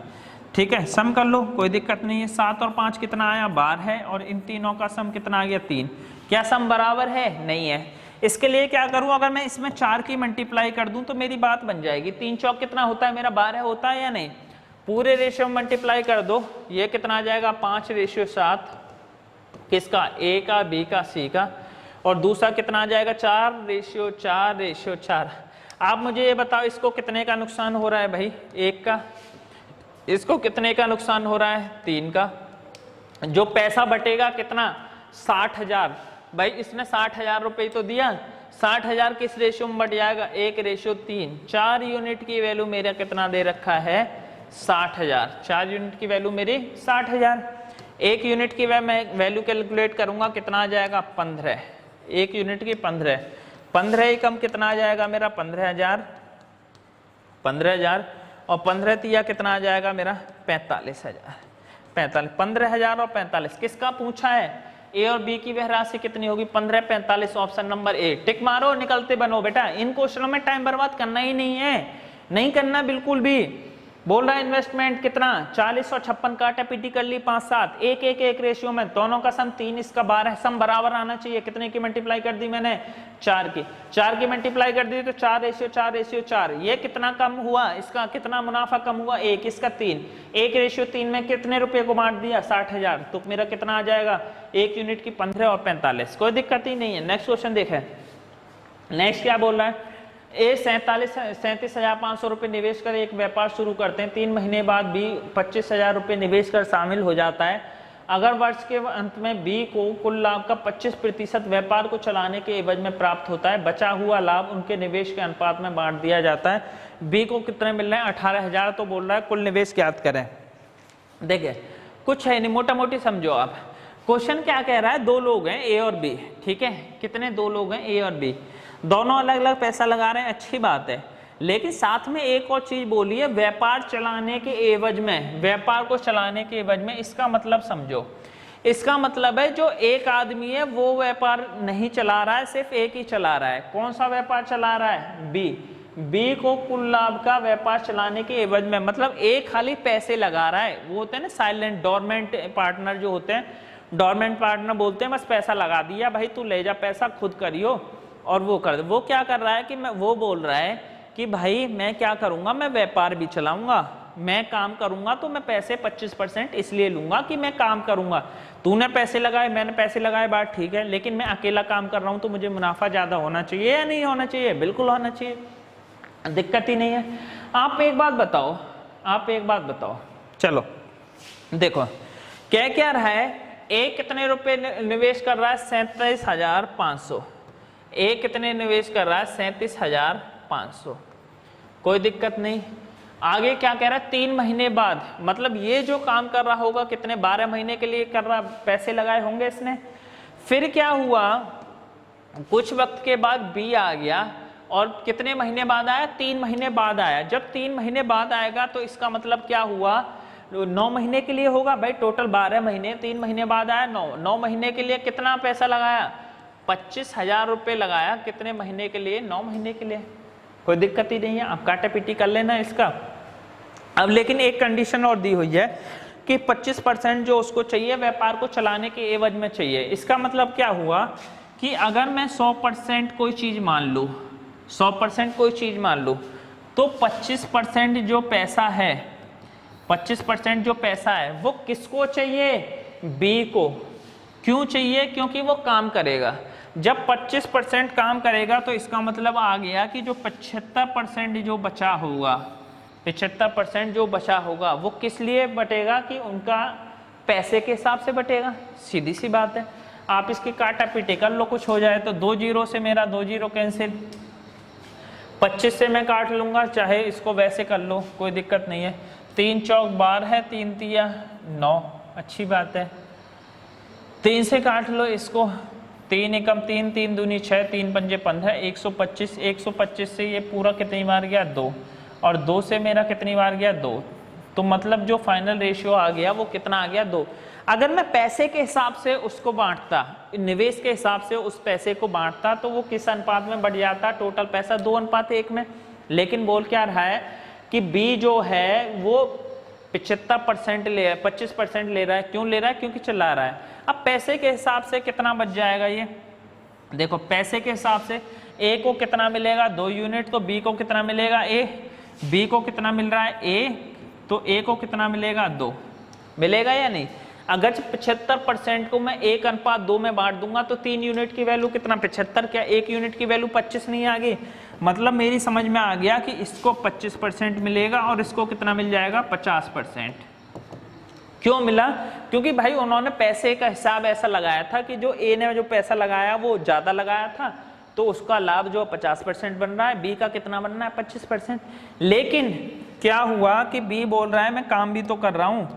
ठीक है, सम कर लो, कोई दिक्कत नहीं है। 7 और 5 कितना आया 12 है, और इन तीनों का सम कितना आ गया 3। क्या सम बराबर है? नहीं है। इसके लिए क्या करूं, अगर मैं इसमें 4 की मल्टीप्लाई कर दूं तो मेरी बात बन जाएगी। 3 चौक कितना होता है मेरा 12 होता है या नहीं। पूरे रेशियो में मल्टीप्लाई कर दो, ये कितना आ जाएगा 5:7, किसका, ए का, बी का, सी का। और दूसरा कितना आ जाएगा 4:4:4। आप मुझे ये बताओ इसको कितने का नुकसान हो रहा है भाई, 1 का। इसको कितने का नुकसान हो रहा है, 3 का। जो पैसा बटेगा कितना 60,000। भाई इसने 60,000 रुपये तो दिया, 60,000 किस रेशियो में बट जाएगा 1:3। 4 यूनिट की वैल्यू मेरा कितना दे रखा है 60,000। 4 यूनिट की वैल्यू मेरी 60,000। 1 यूनिट की वैल्यू कैलकुलेट करूंगा कितना आ जाएगा 15। 1 यूनिट की 15 ही कम कितना आ जाएगा मेरा 15,000। और 15 तिया कितना आ जाएगा मेरा 45,000। 15,000 और 45 किसका पूछा है, ए और बी की वह राशि कितनी होगी 15, 45, ऑप्शन नंबर ए। टिक मारो, निकलते बनो बेटा। इन क्वेश्चनों में टाइम बर्बाद करना ही नहीं है, नहीं करना बिल्कुल भी। बोल रहा है इन्वेस्टमेंट कितना 40 और 56 काटा पीटी कर ली 5, 7, 1:1 रेशियो में, दोनों का सम 3, इसका 12, सम बराबर आना चाहिए। कितने की मल्टीप्लाई कर दी मैंने 4 की मल्टीप्लाई कर दी तो 4:4:4। ये कितना कम हुआ, इसका कितना मुनाफा कम हुआ 1, इसका 3। 1:3 में कितने रुपए को बांट दिया 60,000। तो मेरा कितना आ जाएगा 1 यूनिट की 15 और 45। कोई दिक्कत ही नहीं है। नेक्स्ट क्वेश्चन देखें। नेक्स्ट क्या बोल रहा है, ए 37,500 रुपये निवेश कर एक व्यापार शुरू करते हैं। 3 महीने बाद बी 25,000 रुपये निवेश कर शामिल हो जाता है। अगर वर्ष के अंत में बी को कुल लाभ का 25% व्यापार को चलाने के एवज में प्राप्त होता है, बचा हुआ लाभ उनके निवेश के अनुपात में बांट दिया जाता है। बी को कितने मिल रहे हैं 18,000। तो बोल रहा है कुल निवेश ज्ञात करें। देखिए कुछ है नहीं, मोटा मोटी समझो आप। क्वेश्चन क्या कह रहा है, 2 लोग हैं ए और बी। ठीक है, कितने 2 लोग हैं ए और बी, दोनों अलग अलग पैसा लगा रहे हैं, अच्छी बात है। लेकिन साथ में एक और चीज बोली है, व्यापार चलाने के एवज में, व्यापार को चलाने के एवज में। इसका मतलब समझो, इसका मतलब है जो एक आदमी है वो व्यापार नहीं चला रहा है, सिर्फ एक ही चला रहा है। कौन सा व्यापार चला रहा है, बी को कुल लाभ का व्यापार चलाने के एवज में, मतलब एक खाली पैसे लगा रहा है। वो होते हैं ना साइलेंट डोरमेंट पार्टनर जो होते हैं, डोरमेंट पार्टनर बोलते हैं बस पैसा लगा दिया भाई तू ले जा पैसा खुद करियो और वो कर दे। वो क्या कर रहा है कि मैं, वो बोल रहा है कि भाई मैं क्या करूंगा, मैं व्यापार भी चलाऊंगा, मैं काम करूंगा तो मैं पैसे 25% इसलिए लूंगा कि मैं काम करूंगा। तूने पैसे लगाए, मैंने पैसे लगाए, बात ठीक है, लेकिन मैं अकेला काम कर रहा हूं तो मुझे मुनाफा ज्यादा होना चाहिए या नहीं होना चाहिए, बिल्कुल होना चाहिए, दिक्कत ही नहीं है। आप एक बात बताओ, चलो देखो क्या क्या रहा है। ए कितने रुपए निवेश कर रहा है 37,500। ए कितने निवेश कर रहा है 37,500, कोई दिक्कत नहीं। आगे क्या कह रहा है 3 महीने बाद, मतलब ये जो काम कर रहा होगा कितने 12 महीने के लिए कर रहा, पैसे लगाए होंगे इसने। फिर क्या हुआ, कुछ वक्त के बाद बी आ गया और कितने महीने बाद आया 3 महीने बाद आया। जब 3 महीने बाद आएगा तो इसका मतलब क्या हुआ, 9 महीने के लिए होगा भाई, टोटल 12 महीने, 3 महीने बाद आया 9 महीने के लिए कितना पैसा लगाया, 25,000 रुपये लगाया। कितने महीने के लिए, 9 महीने के लिए। कोई दिक्कत ही नहीं है, आप काटा पीटी कर लेना इसका। अब लेकिन एक कंडीशन और दी हुई है कि 25% जो उसको चाहिए व्यापार को चलाने के एवज में चाहिए। इसका मतलब क्या हुआ कि अगर मैं 100% कोई चीज मान लूँ, 100% कोई चीज मान लूँ, तो 25% जो पैसा है, 25% जो पैसा है वो किसको चाहिए, बी को। क्यों चाहिए, क्योंकि वो काम करेगा। जब 25% काम करेगा तो इसका मतलब आ गया कि जो 75% जो बचा होगा, 75% जो बचा होगा वो किस लिए बटेगा, कि उनका पैसे के हिसाब से बटेगा। सीधी सी बात है, आप इसकी काटा पीटी कर लो, कुछ हो जाए तो 2 जीरो से मेरा 2 जीरो कैंसिल, 25 से मैं काट लूंगा, चाहे इसको वैसे कर लो, कोई दिक्कत नहीं है। 3 चौक 12 है, 3 तिया 9, अच्छी बात है। 3 से काट लो इसको, 3 एकम 3, 3 दूनी 6, 3 पंजे 15, 125, 125 से ये पूरा कितनी बार गया 2, और 2 से मेरा कितनी बार गया 2, तो मतलब जो फाइनल रेशियो आ गया वो कितना आ गया 2। अगर मैं पैसे के हिसाब से उसको बांटता, निवेश के हिसाब से उस पैसे को बांटता, तो वो किस अनुपात में बढ़ जाता, टोटल पैसा 2:1 में। लेकिन बोल क्या रहा है कि बी जो है वो 75% ले, 25% ले रहा है। क्यों ले रहा है, क्योंकि चला रहा है। अब पैसे के हिसाब से कितना बच जाएगा, ये देखो, पैसे के हिसाब से ए को कितना मिलेगा 2 यूनिट, तो बी को कितना मिलेगा, ए, बी को कितना मिल रहा है ए, तो ए को कितना मिलेगा 2, मिलेगा या नहीं। अगर 75% को मैं 1:2 में बांट दूंगा तो 3 यूनिट की वैल्यू कितना 75, क्या 1 यूनिट की वैल्यू 25 नहीं आ गई। मतलब मेरी समझ में आ गया कि इसको 25% मिलेगा और इसको कितना मिल जाएगा 50%। क्यों मिला, क्योंकि भाई उन्होंने पैसे का हिसाब ऐसा लगाया था कि जो ए ने जो पैसा लगाया वो ज्यादा लगाया था, तो उसका लाभ जो 50% बन रहा है, बी का कितना बन रहा है 25%। लेकिन क्या हुआ कि बी बोल रहा है मैं काम भी तो कर रहा हूँ,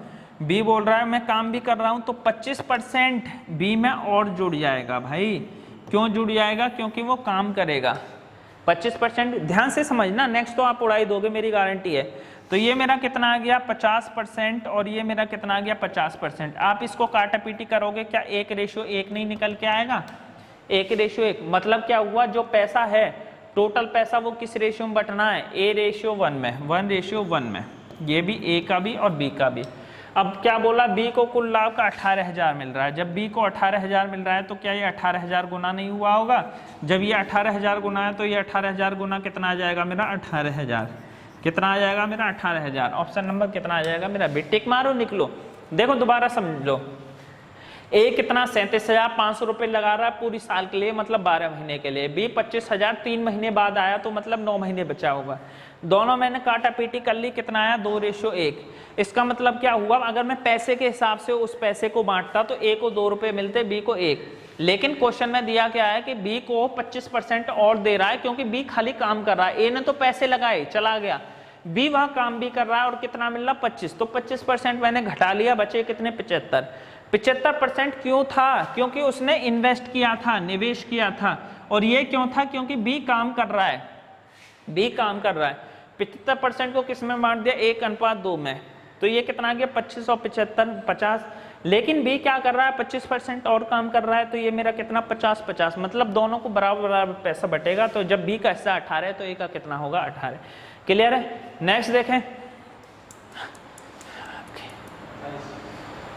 बी बोल रहा है मैं काम भी कर रहा हूं, तो 25% बी में और जुड़ जाएगा भाई। क्यों जुड़ जाएगा, क्योंकि वो काम करेगा। 25% ध्यान से समझना, नेक्स्ट तो आप उड़ाई दोगे, मेरी गारंटी है। तो ये मेरा कितना आ गया 50% और ये मेरा कितना आ गया 50%। आप इसको काटा पीटी करोगे, क्या 1:1 नहीं निकल के आएगा, 1:1। मतलब क्या हुआ, जो पैसा है टोटल पैसा वो किस रेशियो में बटना है, A:1 में, 1:1 में। ये भी ए का भी और बी का भी। अब क्या बोला, बी को कुल लाभ का 18,000 मिल रहा है। जब बी को 18,000 मिल रहा है तो क्या ये 18,000 गुना नहीं हुआ होगा। जब ये 18,000 गुना है तो ये 18,000 गुना कितना आ जाएगा मेरा 18,000, कितना आ जाएगा मेरा 18,000। ऑप्शन नंबर कितना आ जाएगा मेरा, टिक मारो निकलो। देखो दोबारा समझ लो, ए कितना 37,500 रुपये लगा रहा है पूरी साल के लिए, मतलब 12 महीने के लिए। बी 25,000 3 महीने बाद आया, तो मतलब 9 महीने बचा होगा। दोनों मैंने काटा पीटी कर ली, कितना आया 2:1। इसका मतलब क्या हुआ, अगर मैं पैसे के हिसाब से उस पैसे को बांटता तो ए को 2 रुपये मिलते, बी को 1। लेकिन क्वेश्चन में दिया क्या है कि बी को 25% और दे रहा है, क्योंकि बी खाली काम कर रहा है। ए ने तो पैसे लगाए चला गया, बी वहां काम भी कर रहा है और कितना मिल रहा 25, तो 25% मैंने घटा लिया, बचे कितने 75। 75% क्यों था, क्योंकि उसने इन्वेस्ट किया था, निवेश किया था। और ये क्यों था, क्योंकि बी काम कर रहा है, बी काम कर रहा है। 75% को किस में बांट दिया, 1:2 में, तो ये कितना आ गया 25 और 75 50। लेकिन बी क्या कर रहा है 25% और काम कर रहा है, तो ये मेरा कितना 50-50, मतलब दोनों को बराबर बराबर पैसा बटेगा। तो जब बी का हिस्सा 18 है तो ए का कितना होगा 18। क्लियर है। नेक्स्ट देखें,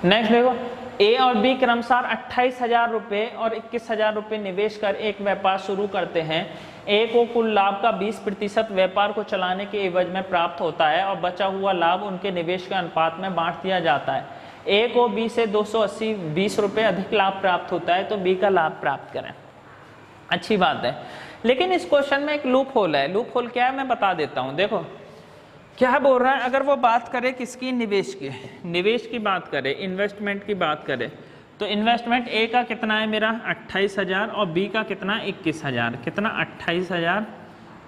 नेक्स्ट देखो, ए और बी क्रमशः 28,000 रुपये और 21,000 रुपये निवेश कर एक व्यापार शुरू करते हैं। ए को कुल लाभ का 20% व्यापार को चलाने के एवज में प्राप्त होता है और बचा हुआ लाभ उनके निवेश के अनुपात में बांट दिया जाता है। ए को बी से 280 रुपये अधिक लाभ प्राप्त होता है, तो बी का लाभ प्राप्त करें। अच्छी बात है, लेकिन इस क्वेश्चन में एक लूप होल है। लूप होल क्या है मैं बता देता हूँ। देखो क्या बोल रहा है, अगर वो बात करे किसकी, निवेश की, निवेश की बात करे, इन्वेस्टमेंट की बात करे, तो इन्वेस्टमेंट ए का कितना है मेरा 28,000 और बी का कितना 21,000, कितना 28,000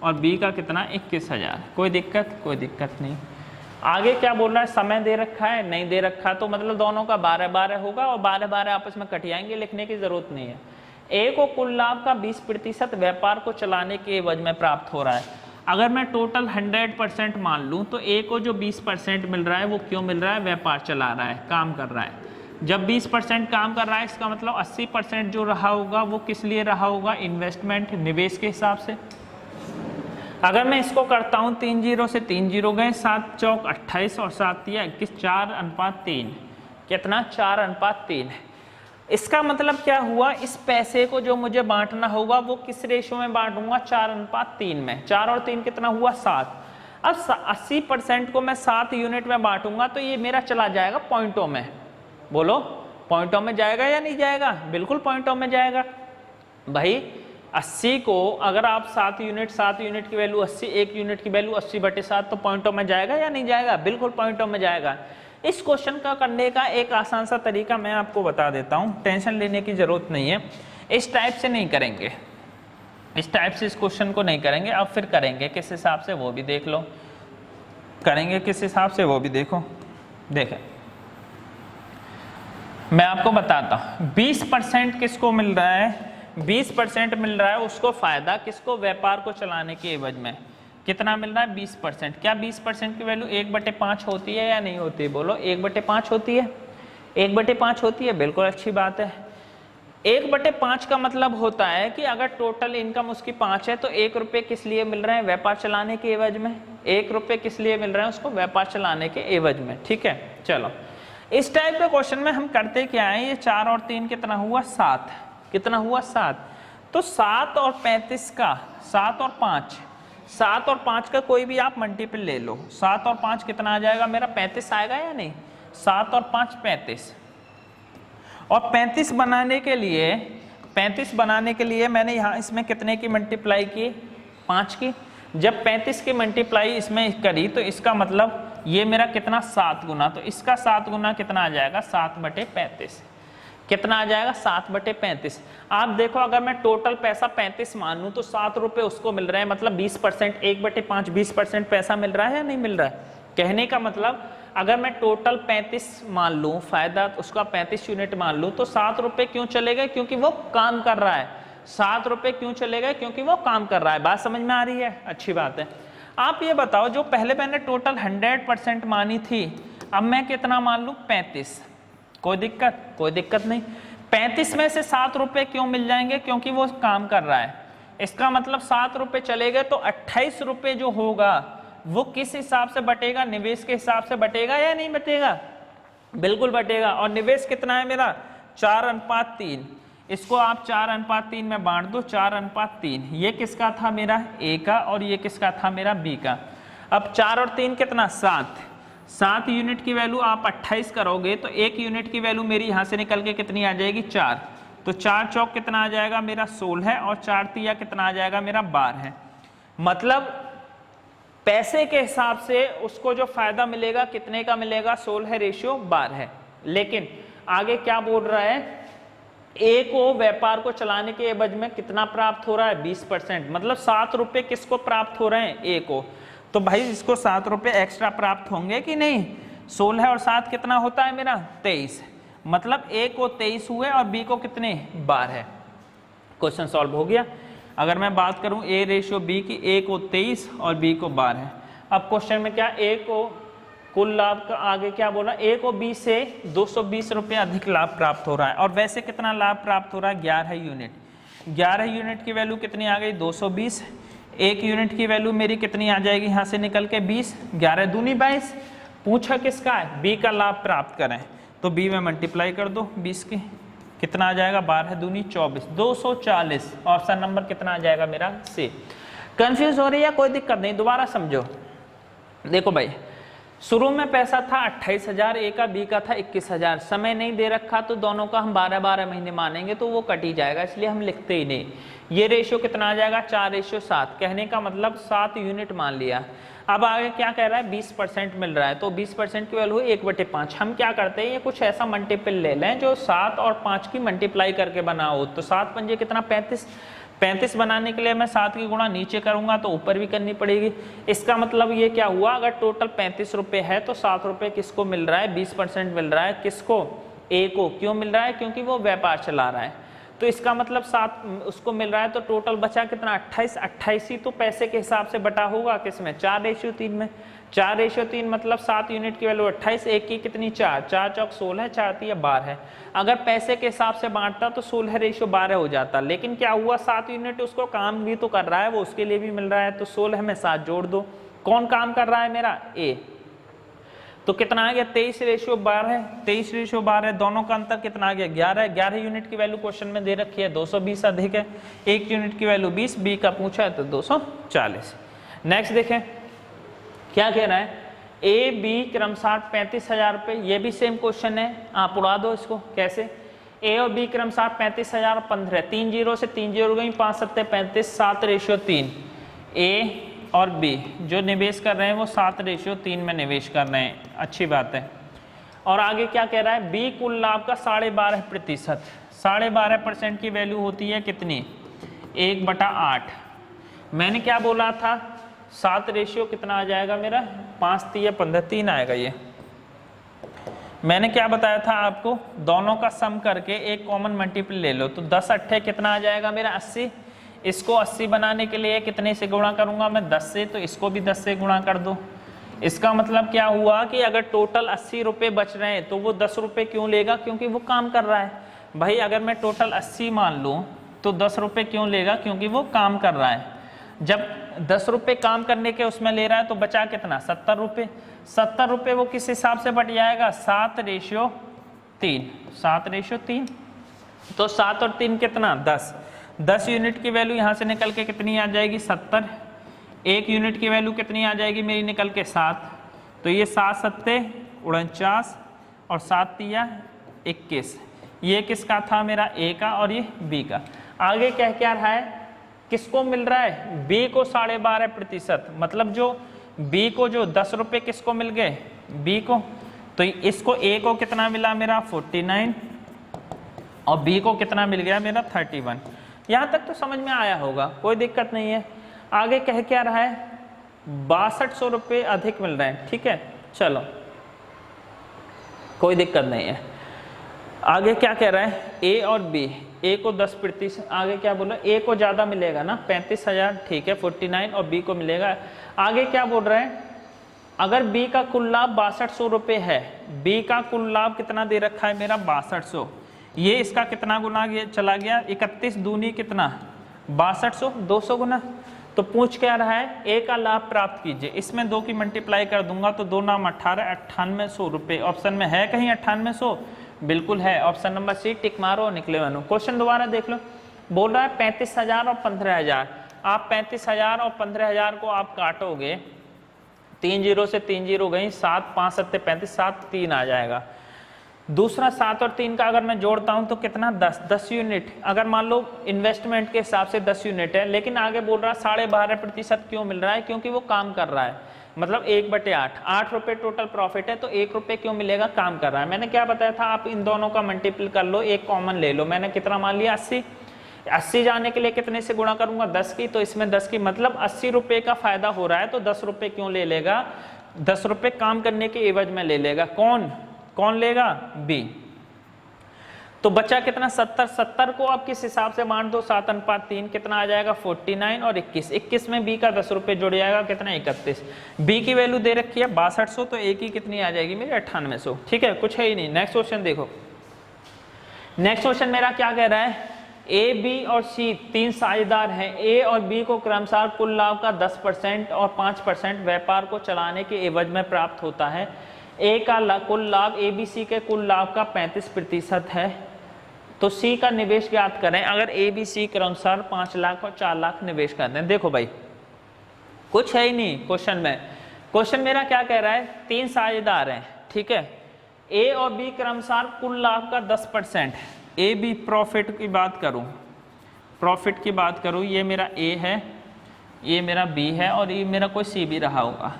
और बी का कितना 21,000। कोई दिक्कत, कोई दिक्कत नहीं। आगे क्या बोल रहा है, समय दे रखा है, नहीं दे रखा, तो मतलब दोनों का 12-12 होगा और 12-12 आपस में कट जाएंगे, लिखने की जरूरत नहीं है। ए को कुल लाभ का 20% व्यापार को चलाने के एवज में प्राप्त हो रहा है। अगर मैं टोटल 100% मान लूँ तो ए को जो 20% मिल रहा है वो क्यों मिल रहा है? व्यापार चला रहा है, काम कर रहा है। जब 20% काम कर रहा है इसका मतलब 80% जो रहा होगा वो किस लिए रहा होगा? इन्वेस्टमेंट, निवेश के हिसाब से। अगर मैं इसको करता हूँ 3 जीरो से 3 जीरो गए, 7 चौक 28 और 7 तिया 21, 4:3। कितना? 4:3। इसका मतलब क्या हुआ? इस पैसे को जो मुझे बांटना होगा वो किस रेशियो में बांटूंगा? 4:3 में। 4 और 3 कितना हुआ? 7। अब 80% को मैं 7 यूनिट में बांटूंगा तो ये मेरा चला जाएगा पॉइंटों में। बोलो, पॉइंटों में जाएगा या नहीं जाएगा? बिल्कुल पॉइंटों में जाएगा। भाई 80 को अगर आप 7 यूनिट की वैल्यू 80, 1 यूनिट की वैल्यू 80/7, तो पॉइंटों में जाएगा या नहीं जाएगा? बिल्कुल पॉइंटों में जाएगा। इस क्वेश्चन का करने का एक आसान सा तरीका मैं आपको बता देता हूँ, टेंशन लेने की जरूरत नहीं है। इस टाइप से नहीं करेंगे, इस टाइप से इस क्वेश्चन को नहीं करेंगे। अब फिर करेंगे किस हिसाब से वो भी देख लो, करेंगे किस हिसाब से वो भी देखो। देखें, मैं आपको बताता हूँ 20% किसको मिल रहा है? 20% मिल रहा है उसको फायदा, किसको? व्यापार को चलाने के एवज में। कितना मिल रहा है? 20%। क्या 20% की वैल्यू 1/5 होती है या नहीं होती है? बोलो, 1/5 होती है। 1/5 होती है, बिल्कुल अच्छी बात है। 1/5 का मतलब होता है कि अगर टोटल इनकम उसकी 5 है तो 1 रुपये किस लिए मिल रहे हैं? व्यापार चलाने के एवज में। 1 रुपये किस लिए मिल रहे हैं उसको? व्यापार चलाने के एवज में। ठीक है, चलो इस टाइप के क्वेश्चन में हम करते क्या है? ये 4 और 3 कितना हुआ? 7। कितना हुआ? 7। तो 7 और 35 का, 7 और 5, 7 और 5 का कोई भी आप मल्टीपल ले लो। 7 और 5 कितना आ जाएगा मेरा? 35 आएगा या नहीं? 7 और 5 35। और 35 बनाने के लिए मैंने यहाँ इसमें कितने की मल्टीप्लाई की? 5 की। जब 35 की मल्टीप्लाई इसमें करी तो इसका मतलब ये मेरा कितना? 7 गुना। तो इसका 7 गुना कितना आ जाएगा? 7/35। कितना आ जाएगा? 7/35। आप देखो, अगर मैं टोटल पैसा 35 मान लूं तो 7 रुपये उसको मिल रहे हैं, मतलब 20%। 1/5 20% पैसा मिल रहा है या नहीं मिल रहा है? कहने का मतलब अगर मैं टोटल 35 मान लूं, फायदा उसका 35 यूनिट मान लूं, तो 7 रुपये क्यों चले गए? क्योंकि वो काम कर रहा है। 7 रुपये क्यों चले गए? क्योंकि वो काम कर रहा है। बात समझ में आ रही है? अच्छी बात है। आप ये बताओ, जो पहले मैंने टोटल 100% मानी थी, अब मैं कितना मान लूं? 35। कोई दिक्कत? कोई दिक्कत नहीं। 35 में से 7 रुपये क्यों मिल जाएंगे? क्योंकि वो काम कर रहा है। इसका मतलब 7 रुपये चले गए तो 28 रुपये जो होगा वो किस हिसाब से बटेगा? निवेश के हिसाब से बटेगा या नहीं बटेगा? बिल्कुल बटेगा। और निवेश कितना है मेरा? 4:3। इसको आप 4:3 में बांट दो। 4:3 ये किसका था? मेरा ए का। और ये किसका था? मेरा बी का। अब 4 और 3 कितना? 7। 7 यूनिट की वैल्यू आप 28 करोगे तो 1 यूनिट की वैल्यू मेरी यहाँ से निकल के कितनी आ जाएगी? 4। तो 4 चौक कितना आ जाएगा? मेरा 16 है। और 4 तिया कितना आ जाएगा? मेरा 12 है। मतलब पैसे के हिसाब से उसको जो फायदा मिलेगा कितने का मिलेगा? 16/12 है। लेकिन आगे क्या बोल रहा है? ए को व्यापार को चलाने के एवज में कितना प्राप्त हो रहा है? 20%। मतलब 7 रुपये किसको प्राप्त हो रहे हैं? ए को। तो भाई इसको 7 रुपये एक्स्ट्रा प्राप्त होंगे कि नहीं? 16 और 7 कितना होता है मेरा? 23। मतलब ए को 23 हुए और बी को कितने? 12 है। क्वेश्चन सॉल्व हो गया। अगर मैं बात करूं ए रेशियो बी की, ए को 23 और बी को 12 है। अब क्वेश्चन में क्या? ए को कुल लाभ का आगे क्या बोला? ए को बी से 220 रुपये अधिक लाभ प्राप्त हो रहा है। और वैसे कितना लाभ प्राप्त हो रहा है? 11 यूनिट। 11 यूनिट की वैल्यू कितनी आ गई? 220। 1 यूनिट की वैल्यू मेरी कितनी आ जाएगी यहाँ से निकल के? 20। 11 दूनी 22। पूछा किसका है? बी का लाभ प्राप्त करें। तो बी में मल्टीप्लाई कर दो 20 की। कितना आ जाएगा? 12 दूनी 24। 240। ऑप्शन नंबर कितना आ जाएगा मेरा? सी। कंफ्यूज हो रही है? कोई दिक्कत नहीं, दोबारा समझो। देखो भाई, शुरू में पैसा था 28,000 ए का, बी का था 21,000। समय नहीं दे रखा तो दोनों का हम 12-12 महीने मानेंगे तो वो कट ही जाएगा, इसलिए हम लिखते ही नहीं। ये रेशियो कितना आ जाएगा? 4:7। कहने का मतलब 7 यूनिट मान लिया। अब आगे क्या कह रहा है? 20% मिल रहा है। तो 20% की वैल्यू 1/5। हम क्या करते हैं? ये कुछ ऐसा मल्टीपल ले लें जो 7 और 5 की मल्टीप्लाई करके बना हो। तो 7 पंजे कितना? 35। 35 बनाने के लिए मैं 7 की गुणा नीचे करूंगा तो ऊपर भी करनी पड़ेगी। इसका मतलब ये क्या हुआ? अगर टोटल 35 रुपये है तो 7 रुपये किसको मिल रहा है? 20% मिल रहा है। किसको? ए को। क्यों मिल रहा है? क्योंकि वो व्यापार चला रहा है। तो इसका मतलब 7 उसको मिल रहा है, तो टोटल बचा कितना 28। 28 ही तो पैसे के हिसाब से बटा होगा किसमें 4:3 में। 4:3 मतलब 7 यूनिट की वैल्यू 28, एक की कितनी 4, 4 चौक 16, 4 3 12। अगर पैसे के हिसाब से बांटता तो 16:12 हो जाता, लेकिन क्या हुआ 7 यूनिट उसको काम भी तो कर रहा है, वो उसके लिए भी मिल रहा है, तो 16 में 7 जोड़ दो। कौन काम कर रहा है मेरा ए, तो कितना आ गया 23:12। 23:12 दोनों का अंतर कितना आ गया 11। 11 यूनिट की वैल्यू क्वेश्चन में दे रखी है, 220 अधिक है, 1 यूनिट की वैल्यू 20, बी का पूछा है तो 240। नेक्स्ट देखें क्या कह रहा है, ए बी क्रमशः 35,000 रुपये, ये भी सेम क्वेश्चन है, आप उड़ा दो इसको। कैसे, ए और बी क्रमशः 35,000 15, 3 जीरो से 3 जीरो गई, 5 7 35, 7:3। ए और बी जो निवेश कर रहे हैं वो 7:3 में निवेश कर रहे हैं, अच्छी बात है। और आगे क्या कह रहा है, बी कुल लाभ का 12.5%, 12.5% की वैल्यू होती है कितनी 1/8। मैंने क्या बोला था 7 रेशियो कितना आ जाएगा मेरा 5 3 15 3 आएगा। ये मैंने क्या बताया था आपको, दोनों का सम करके एक कॉमन मल्टीपल ले लो, तो 10 8 कितना आ जाएगा मेरा 80। इसको 80 बनाने के लिए कितने से गुणा करूंगा मैं 10 से, तो इसको भी 10 से गुणा कर दो। इसका मतलब क्या हुआ कि अगर टोटल 80 रुपये बच रहे हैं तो वो 10 रुपये क्यों लेगा, क्योंकि वो काम कर रहा है। भाई अगर मैं टोटल 80 मान लूँ तो 10 रुपये क्यों लेगा, क्योंकि वो काम कर रहा है। जब 10 रुपये काम करने के उसमें ले रहा है तो बचा कितना 70 रुपये। 70 रुपये वो किस हिसाब से बट जाएगा 7:3, 7:3। तो 7 और 3 कितना 10, 10 यूनिट की वैल्यू यहाँ से निकल के कितनी आ जाएगी 70। 1 यूनिट की वैल्यू कितनी आ जाएगी मेरी निकल के 7, तो ये 7 7 49 और 7 3 21। ये किसका था मेरा ए का और ये बी का। आगे कह क्या रहा है, किसको मिल रहा है बी को 12.5%, मतलब जो बी को जो 10 रुपये किसको मिल गए बी को, तो इसको ए को कितना मिला मेरा 49 और बी को कितना मिल गया मेरा 31। यहाँ तक तो समझ में आया होगा, कोई दिक्कत नहीं है। आगे कह क्या रहा है 6200 रुपये अधिक मिल रहे हैं, ठीक है चलो कोई दिक्कत नहीं है। आगे क्या कह रहा है ए और बी, ए को 10%, आगे क्या बोला ए को ज़्यादा मिलेगा ना 35,000, ठीक है 49, और बी को मिलेगा। आगे क्या बोल रहे हैं, अगर बी का कुल लाभ 6200 रुपये है, बी का कुल लाभ कितना दे रखा है मेरा 6200, ये इसका कितना गुना चला गया 31 दूनी कितना 6200, 200 गुना। तो पूछ क्या रहा है ए का लाभ प्राप्त कीजिए, इसमें 2 की मल्टीप्लाई कर दूंगा तो 2 नाम 18, 9800 रुपये। ऑप्शन में है कहीं 9800, बिल्कुल है, ऑप्शन नंबर सी टिक मारो निकले बनो। क्वेश्चन दोबारा देख लो, बोल रहा है 35,000 और 15,000। आप 35,000 और 15,000 को आप काटोगे, 3 जीरो से 3 जीरो गई, 7 5 7 35, 7 3 आ जाएगा। दूसरा 7 और 3 का अगर मैं जोड़ता हूं तो कितना 10 यूनिट। अगर मान लो इन्वेस्टमेंट के हिसाब से 10 यूनिट है, लेकिन आगे बोल रहा है 12.5% क्यों मिल रहा है, क्योंकि वो काम कर रहा है, मतलब 1/8, 8 रुपये टोटल प्रॉफिट है, तो 1 रुपये क्यों मिलेगा काम कर रहा है। मैंने क्या बताया था, आप इन दोनों का मल्टीपल कर लो, एक कॉमन ले लो। मैंने कितना मान लिया 80, 80 जाने के लिए कितने से गुणा करूंगा 10 की, तो इसमें 10 की मतलब 80 रुपये का फायदा हो रहा है, तो 10 रुपये क्यों ले लेगा, 10 रुपये काम करने के एवज में ले लेगा। कौन लेगा बी। तो बचा कितना 70, 70 को आप किस हिसाब से बांट दो 7:3, कितना आ जाएगा 49 और 21, 21 में बी का 10 रुपये जुड़ जाएगा कितना 31। बी की वैल्यू दे रखी है 6200, तो ए की कितनी आ जाएगी मेरी 9800, ठीक है कुछ है ही नहीं। नेक्स्ट क्वेश्चन देखो, नेक्स्ट क्वेश्चन मेरा क्या कह रहा है, ए बी और सी 3 साझेदार हैं, ए और बी को क्रमशः कुल लाभ का 10% और 5% व्यापार को चलाने के एवज में प्राप्त होता है। ए का कुल लाभ ए बी सी के कुल लाभ का 35% है, तो सी का निवेश ज्ञात करें। अगर ए बी सी क्रमशः 5 लाख और 4 लाख निवेश करते हैं, देखो भाई कुछ है ही नहीं क्वेश्चन में। क्वेश्चन मेरा क्या कह रहा है 3 साझेदार हैं, ठीक है, ए और बी क्रमशः कुल लाभ का 10%। ए बी प्रॉफिट की बात करूं, प्रॉफिट की बात करूं, ये मेरा ए है, ये मेरा बी है और ये मेरा कोई सी भी रहा होगा,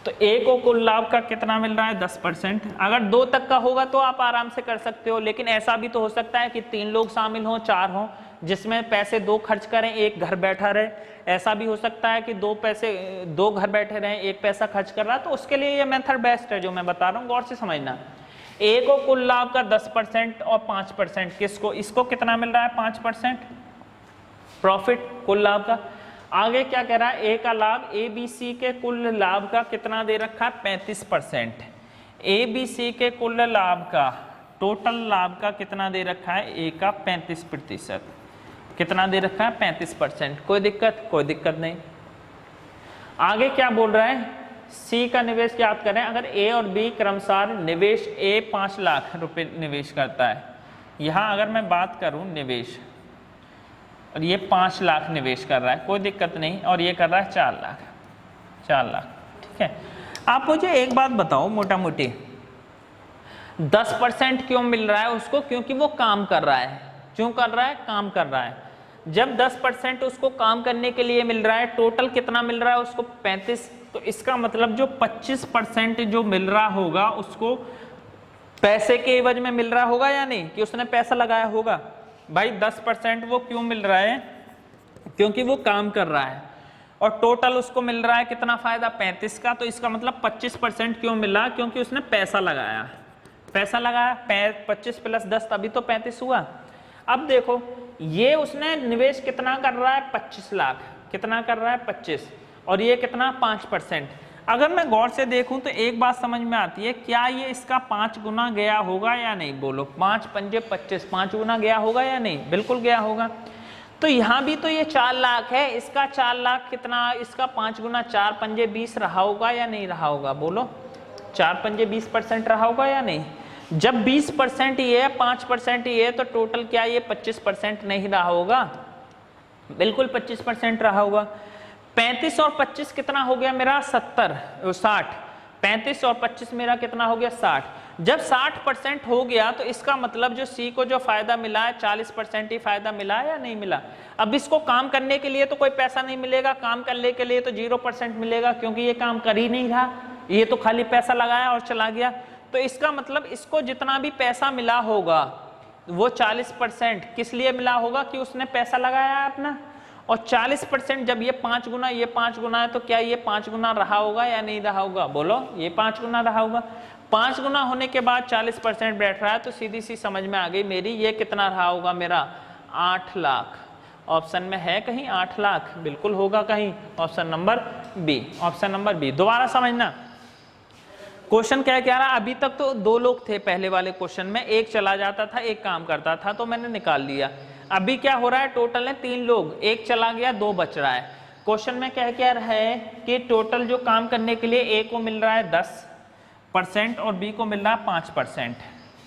तो ए को कुल लाभ का कितना मिल रहा है 10%। अगर 2 तक का होगा तो आप आराम से कर सकते हो, लेकिन ऐसा भी तो हो सकता है कि 3 लोग शामिल हों, 4 हों, जिसमें पैसे 2 खर्च करें, एक घर बैठा रहे। ऐसा भी हो सकता है कि 2 घर बैठे रहें, एक पैसा खर्च कर रहा है, तो उसके लिए ये मेथड बेस्ट है जो मैं बता रहा हूँ, गौर से समझना। ए को कुल लाभ का 10% और 5%, किसको, इसको कितना मिल रहा है 5% प्रॉफिट कुल लाभ का। आगे क्या कह रहा है, ए का लाभ ए बी सी के कुल लाभ का कितना दे रखा है 35%, ए बी सी के कुल लाभ का टोटल लाभ का कितना दे रखा है ए का 35%, कितना दे रखा है 35%। कोई दिक्कत, कोई दिक्कत नहीं। आगे क्या बोल रहा है, सी का निवेश याद करें, अगर ए और बी क्रमशः निवेश, ए 5 लाख रुपए निवेश करता है, यहाँ अगर मैं बात करूँ निवेश, और ये 5 लाख निवेश कर रहा है, कोई दिक्कत नहीं, और ये कर रहा है 4 लाख, 4 लाख, ठीक है। आप मुझे एक बात बताओ मोटा मोटी, 10% क्यों मिल रहा है उसको, क्योंकि वो काम कर रहा है। क्यों कर रहा है, काम कर रहा है। जब 10% उसको काम करने के लिए मिल रहा है, टोटल कितना मिल रहा है उसको 35, तो इसका मतलब जो 25% जो मिल रहा होगा उसको पैसे के एवज में मिल रहा होगा या नहीं, कि उसने पैसा लगाया होगा। भाई 10% वो क्यों मिल रहा है, क्योंकि वो काम कर रहा है, और टोटल उसको मिल रहा है कितना फायदा 35 का, तो इसका मतलब 25% क्यों मिला, क्योंकि उसने पैसा लगाया, पैसा लगाया 25 + 10 तभी तो 35 हुआ। अब देखो ये उसने निवेश कितना कर रहा है 25 लाख, कितना कर रहा है 25, और ये कितना 5%। अगर मैं गौर से देखूं तो एक बात समझ में आती है, क्या ये इसका 5 गुना गया होगा या नहीं, बोलो 5 पंजे 25, 5 गुना गया होगा या नहीं, बिल्कुल गया होगा। तो यहाँ भी तो ये 4 लाख है, इसका 4 लाख कितना, इसका 5 गुना 4 पंजे 20 रहा होगा या नहीं रहा होगा, बोलो 4 पंजे 20% रहा होगा या नहीं। जब 20% ये है, 5% ये है, तो टोटल क्या ये 25% नहीं रहा होगा, बिल्कुल 25% रहा होगा। 35 और 25 कितना हो गया मेरा 60, 35 और 25 मेरा कितना हो गया 60। जब 60% हो गया तो इसका मतलब जो सी को जो फायदा मिला है 40% ही फायदा मिला है या नहीं मिला। अब इसको काम करने के लिए तो कोई पैसा नहीं मिलेगा, काम करने के लिए तो 0% मिलेगा, क्योंकि ये काम कर ही नहीं रहा, ये तो खाली पैसा लगाया और चला गया। तो इसका मतलब इसको जितना भी पैसा मिला होगा वो 40% किस लिए मिला होगा, कि उसने पैसा लगाया है अपना, और 40% जब ये 5 गुना, ये 5 गुना है, तो क्या ये 5 गुना रहा होगा या नहीं रहा होगा, बोलो ये 5 गुना रहा होगा। 5 गुना होने के बाद 40% बैठ रहा है, तो सीधी सी समझ में आ गई मेरी, ये कितना रहा होगा मेरा 8 लाख। ऑप्शन में है कहीं 8 लाख, बिल्कुल होगा कहीं, option number B, option number B. दोबारा समझना क्वेश्चन क्या कह रहा है, अभी तक तो 2 लोग थे पहले वाले क्वेश्चन में, एक चला जाता था एक काम करता था, तो मैंने निकाल लिया। अभी क्या हो रहा है, टोटल है 3 लोग, एक चला गया 2 बच रहा है। क्वेश्चन में क्या रहा है कि टोटल जो काम करने के लिए ए को मिल रहा है 10% और बी को मिल रहा है 5%,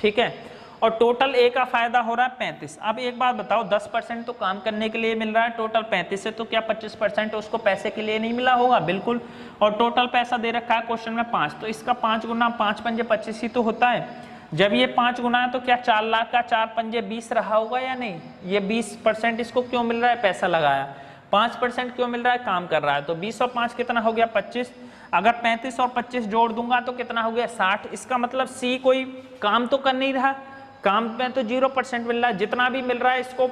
ठीक है, और टोटल ए का फायदा हो रहा है 35। अब एक बात बताओ, 10% तो काम करने के लिए मिल रहा है, टोटल 35 है, तो क्या 25% उसको पैसे के लिए नहीं मिला होगा, बिल्कुल। और टोटल पैसा दे रखा है क्वेश्चन में 5, तो इसका 5 गुना 5 पंजे 25 ही तो होता है। जब ये 5 गुना है तो क्या 4 लाख का 4 पंजे 20 रहा होगा या नहीं। ये 20% इसको क्यों मिल रहा है, पैसा लगाया। 5% क्यों मिल रहा है, काम कर रहा है। तो 20 और 5 कितना हो गया 25। अगर 35 और 25 जोड़ दूंगा तो कितना हो गया 60। इसका मतलब सी कोई काम तो कर नहीं रहा, काम में तो 0% मिल रहा है, जितना भी मिल रहा है इसको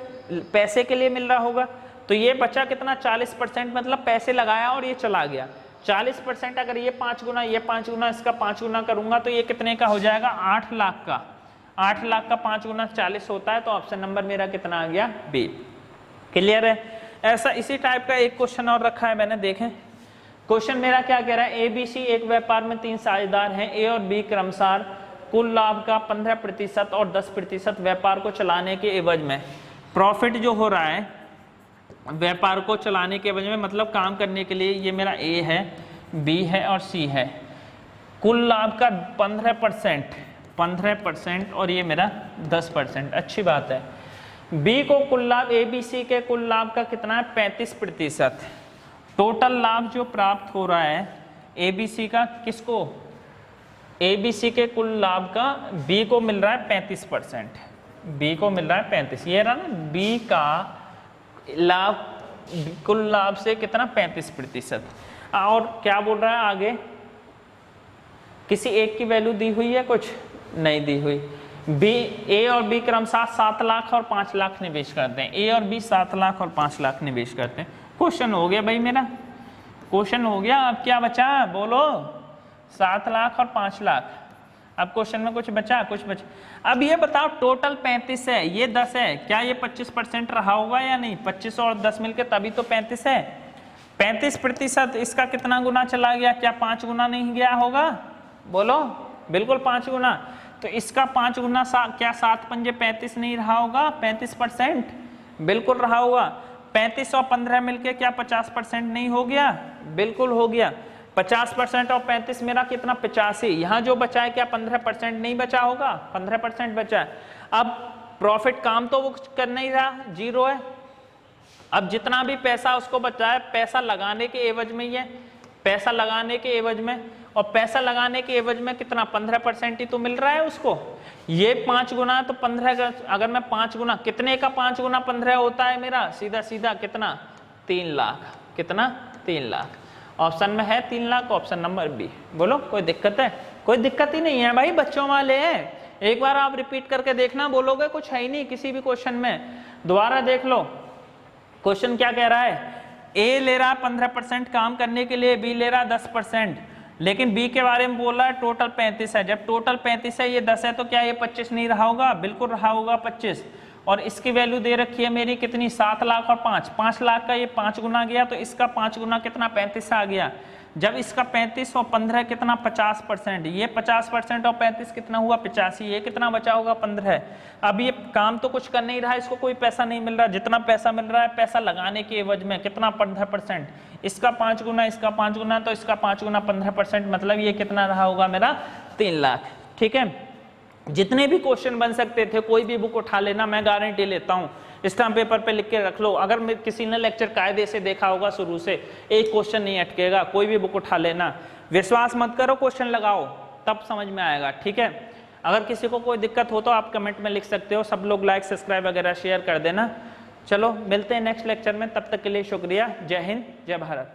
पैसे के लिए मिल रहा होगा। तो ये बचा कितना 40%, मतलब पैसे लगाया और ये चला गया। 40% अगर ये 5 गुना, ये 5 गुना, इसका 5 गुना करूंगा तो ये कितने का हो जाएगा 8 लाख का। 8 लाख का 5 गुना 40 होता है, तो ऑप्शन नंबर मेरा कितना आ गया बी। क्लियर है। ऐसा इसी टाइप का एक क्वेश्चन और रखा है मैंने, देखें क्वेश्चन मेरा क्या कह रहा है, ए बी सी एक व्यापार में 3 साझेदार हैं, ए और बी क्रमशः कुल लाभ का 15% और 10% व्यापार को चलाने के एवज में, प्रॉफिट जो हो रहा है व्यापार को चलाने के एवज में, मतलब काम करने के लिए, ये मेरा ए है, बी है और सी है, कुल लाभ का 15% और ये मेरा 10%। अच्छी बात है। बी को कुल लाभ, ए बी सी के कुल लाभ का कितना है 35%। टोटल लाभ जो प्राप्त हो रहा है ए बी सी का, किसको, ए बी सी के कुल लाभ का बी को मिल रहा है 35%, बी को मिल रहा है 35। ये रहा ना बी का लाभ, कुल लाभ से कितना 35%। और क्या बोल रहा है आगे, किसी एक की वैल्यू दी हुई है, कुछ नहीं दी हुई। बी, ए और बी क्रमशः 7 लाख और 5 लाख निवेश करते हैं, ए और बी 7 लाख और 5 लाख निवेश करते हैं। क्वेश्चन हो गया भाई, मेरा क्वेश्चन हो गया। अब क्या बचा बोलो, 7 लाख और 5 लाख। अब क्वेश्चन में कुछ बचा, कुछ बचा। अब ये बताओ टोटल 35 है, ये 10 है, क्या ये 25% रहा होगा या नहीं? 25 और 10 मिलके तभी तो 35 है। 35% इसका कितना गुना चला गया? क्या 5 गुना नहीं गया होगा? बोलो, बिल्कुल 5 गुना। तो इसका 5 गुना क्या 7 पंजे 35 नहीं रहा होगा? 35% बिल्कुल रहा होगा। 35 और 15 मिलके क्या 50% नहीं हो गया? बिल्कुल हो गया। 50% और 35 मेरा कितना? 85। यहाँ जो बचा है क्या 15% नहीं बचा होगा? 15% बचा है। अब प्रॉफिट काम तो वो कर नहीं रहा, जीरो है। अब जितना भी पैसा उसको बचा है, पैसा लगाने के एवज में ही है, पैसा लगाने के एवज में, और पैसा लगाने के एवज में कितना? 15% ही तो मिल रहा है उसको। ये 5 गुना तो 15, अगर मैं 5 गुना, कितने का 5 गुना 15 होता है मेरा? सीधा सीधा कितना? 3 लाख। कितना? 3 लाख। ऑप्शन में है 3 लाख, ऑप्शन नंबर बी। बोलो, कोई दिक्कत है? कोई दिक्कत ही नहीं है भाई, बच्चों वाले हैं। एक बार आप रिपीट करके देखना, बोलोगे कुछ है ही नहीं किसी भी क्वेश्चन में। दोबारा देख लो क्वेश्चन क्या कह रहा है। ए ले रहा 15% काम करने के लिए, बी ले रहा 10%, लेकिन बी के बारे में बोल रहा है टोटल 35 है। जब टोटल 35 है, ये 10 है, तो क्या ये 25 नहीं रहा होगा? बिल्कुल रहा होगा 25। और इसकी वैल्यू दे रखी है मेरी कितनी? 7 लाख और 5 लाख का ये 5 गुना गया, तो इसका 5 गुना कितना? 35 आ गया। जब इसका 35 और 15 कितना? 50%। ये 50% और 35 कितना हुआ? 85। ये कितना बचा होगा? 15। अब ये काम तो कुछ कर नहीं रहा है, इसको कोई पैसा नहीं मिल रहा। जितना पैसा मिल रहा है पैसा लगाने के एवज में, कितना? 15%। इसका 5 गुना, इसका 5 गुना, तो इसका 5 गुना 15%, मतलब ये कितना रहा होगा मेरा? 3 लाख। ठीक है, जितने भी क्वेश्चन बन सकते थे, कोई भी बुक उठा लेना, मैं गारंटी लेता हूँ। स्टाम्प पेपर पे लिख के रख लो। अगर किसी ने लेक्चर कायदे से देखा होगा शुरू से, एक क्वेश्चन नहीं अटकेगा। कोई भी बुक उठा लेना, विश्वास मत करो, क्वेश्चन लगाओ, तब समझ में आएगा। ठीक है, अगर किसी को कोई दिक्कत हो तो आप कमेंट में लिख सकते हो। सब लोग लाइक, सब्सक्राइब वगैरह शेयर कर देना। चलो मिलते हैं नेक्स्ट लेक्चर में, तब तक के लिए शुक्रिया। जय हिंद, जय भारत।